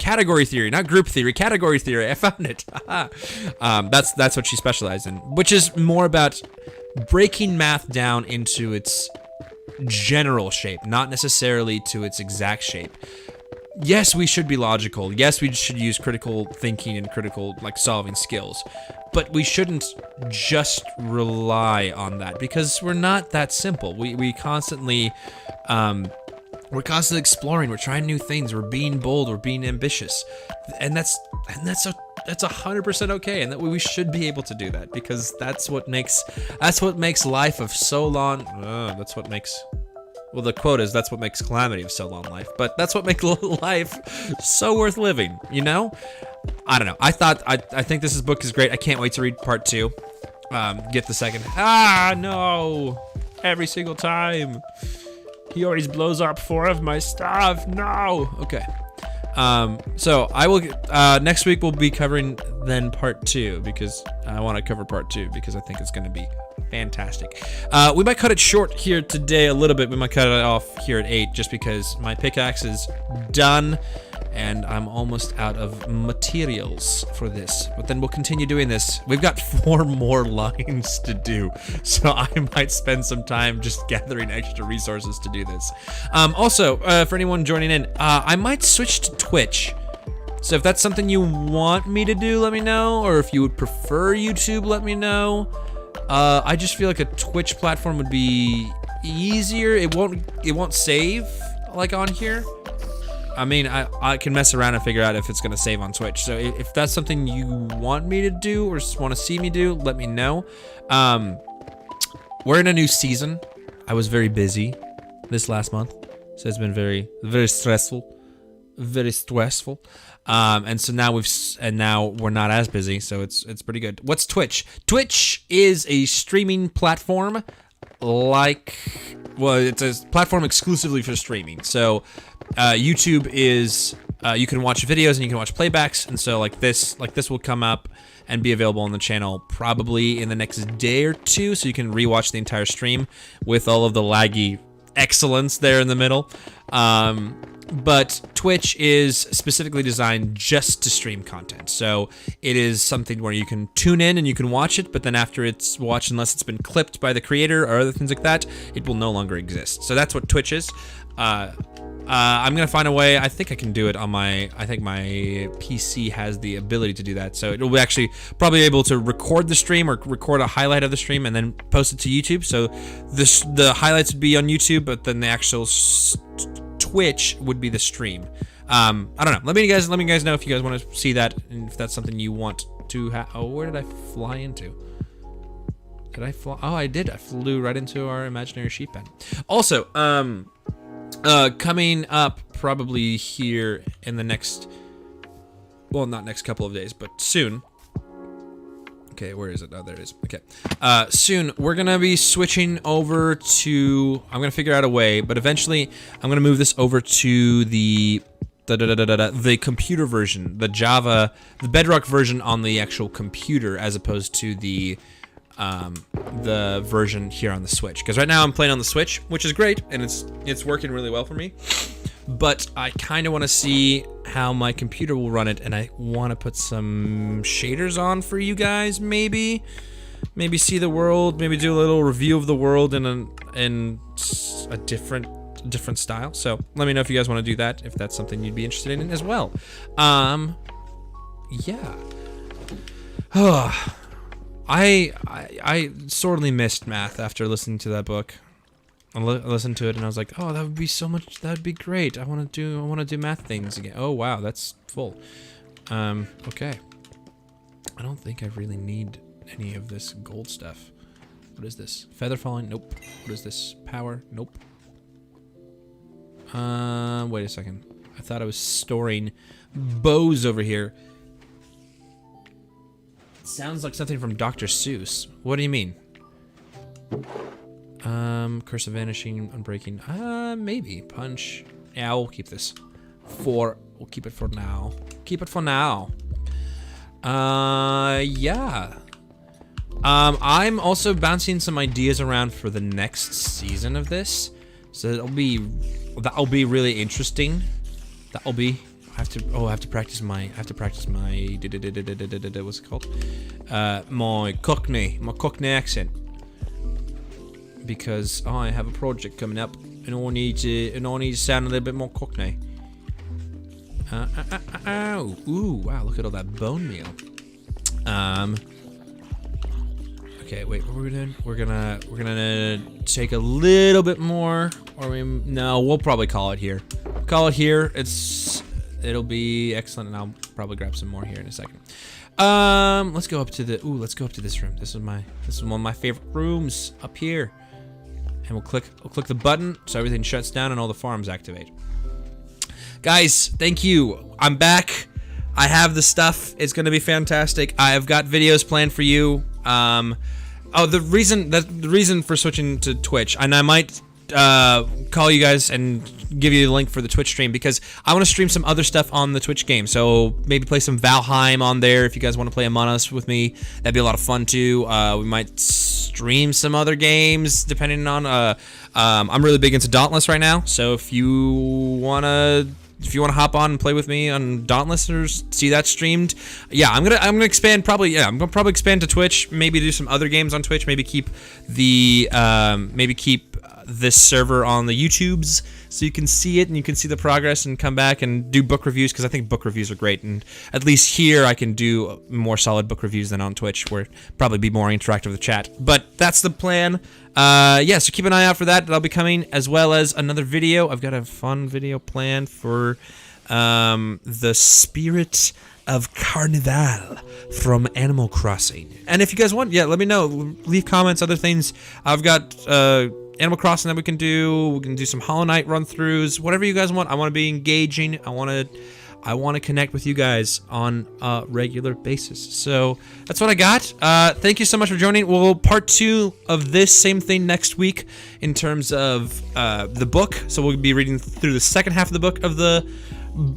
not group theory, category theory. I found it. That's what she specialized in, which is more about breaking math down into its general shape, not necessarily to its exact shape. yes, we should be logical. Yes, we should use critical thinking and critical, like, solving skills. But we shouldn't just rely on that, because we're not that simple. We constantly, we're constantly exploring. We're trying new things. We're being bold. We're being ambitious, and that's 100% okay. And that we should be able to do that, because that's what makes life of so long. That's what makes. Well, the quote is, that's what makes calamity of so long life, but that's what makes life so worth living, you know? I don't know. I think this book is great. I can't wait to read part 2. Get the second. No. Every single time. He always blows up 4 of my stuff. No. Okay. So I will, next week we'll be covering then part 2, because I want to cover part 2 because I think it's going to be fantastic. We might cut it short here today a little bit. We might cut it off here at 8 just because my pickaxe is done and I'm almost out of materials for this. But then we'll continue doing this. We've got 4 more lines to do, so I might spend some time just gathering extra resources to do this. Also, for anyone joining in, I might switch to Twitch. So if that's something you want me to do, let me know. Or if you would prefer YouTube, let me know. I just feel like a Twitch platform would be easier. It won't save like on here. I mean, I can mess around and figure out if it's gonna save on Twitch. So if that's something you want me to do or just want to see me do, let me know. We're in a new season. I was very busy this last month, so it's been very, very stressful, very stressful. And so now we're not as busy, so it's pretty good. What's Twitch? Twitch is a streaming platform, it's a platform exclusively for streaming. So YouTube is you can watch videos and you can watch playbacks, and so like this will come up and be available on the channel probably in the next day or 2, so you can rewatch the entire stream with all of the laggy excellence there in the middle. But Twitch is specifically designed just to stream content. So it is something where you can tune in and you can watch it, but then after it's watched, unless it's been clipped by the creator or other things like that, it will no longer exist. So that's what Twitch is. I'm gonna find a way. I think I can do it on I think my PC has the ability to do that. So it'll be actually probably able to record the stream or record a highlight of the stream and then post it to YouTube. So the highlights would be on YouTube, but then the actual Twitch would be the stream. I don't know. Let me guys know if you guys want to see that and if that's something you want to have. Oh, where did I fly into? Did I fly? Oh, I did. I flew right into our imaginary sheep pen. Also, coming up probably here in the next, well, not next couple of days, but soon. Okay, where is it? Oh, there it is. Okay. Soon, we're going to be switching over to, I'm going to figure out a way, but eventually I'm going to move this over to the computer version, the Java, the Bedrock version on the actual computer, as opposed to the version here on the Switch. Because right now I'm playing on the Switch, which is great, and it's working really well for me. But I kind of want to see how my computer will run it, and I want to put some shaders on for you guys, maybe see the world, maybe do a little review of the world in a different style. So let me know if you guys want to do that, if that's something you'd be interested in as well. Yeah. I sorely missed math after listening to that book. I listened to it and I was like, oh, that would be so much. That would be great. I want to do math things again. Oh wow, that's full. Okay. I don't think I really need any of this gold stuff. What is this? Feather falling? Nope. What is this? Power? Nope. Wait a second. I thought I was storing bows over here. Sounds like something from Dr. Seuss. What do you mean? Curse of Vanishing, Unbreaking. Maybe. Punch. Yeah, we'll keep this. We'll keep it for now. Keep it for now. Yeah. I'm also bouncing some ideas around for the next season of this. So that'll be really interesting. That'll be. I have to practice my what's it called? My Cockney accent. Because I have a project coming up and I need to sound a little bit more Cockney. Ooh, wow, look at all that bone meal. Okay, wait, what are we doing? We're gonna take a little bit more, no, we'll probably call it here. Call it here. It'll be excellent, and I'll probably grab some more here in a second. Let's go up to this room. This is one of my favorite rooms up here. And we'll click the button so everything shuts down and all the farms activate. Guys, thank you. I'm back. I have the stuff. It's gonna be fantastic. I've got videos planned for you. The reason for switching to Twitch, and I might call you guys and give you the link for the Twitch stream, because I want to stream some other stuff on the Twitch game. So maybe play some Valheim on there if you guys want to play Among Us with me. That'd be a lot of fun too. We might stream some other games depending on. I'm really big into Dauntless right now, so if you wanna hop on and play with me on Dauntless or see that streamed, yeah, I'm gonna expand probably. Yeah, I'm gonna probably expand to Twitch. Maybe do some other games on Twitch. Maybe keep this server on the YouTubes so you can see it and you can see the progress and come back and do book reviews, because I think book reviews are great, and at least here I can do more solid book reviews than on Twitch, where it'd probably be more interactive with the chat. But that's the plan. Yeah, so keep an eye out for that. That'll be coming, as well as another video. I've got a fun video planned for the Spirit of Carnival from Animal Crossing. And if you guys want, yeah, let me know. Leave comments, other things. I've got Animal Crossing that we can do. We can do some Hollow Knight run-throughs, whatever you guys want. I want to be engaging. I want to connect with you guys on a regular basis. So that's what I got. Thank you so much for joining. We'll part 2 of this same thing next week in terms of the book. So we'll be reading through the second half of the book of the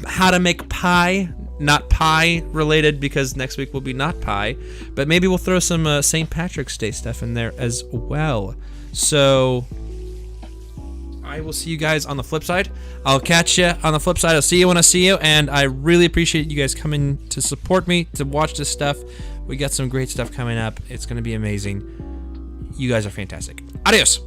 How to Make Pie. Not pie related, because next week will be not pie, but maybe we'll throw some St. Patrick's Day stuff in there as well. So I will see you guys on the flip side. I'll catch you on the flip side. I'll see you when I see you, and I really appreciate you guys coming to support me, to watch this stuff. We got some great stuff coming up. It's going to be amazing. You guys are fantastic. Adios.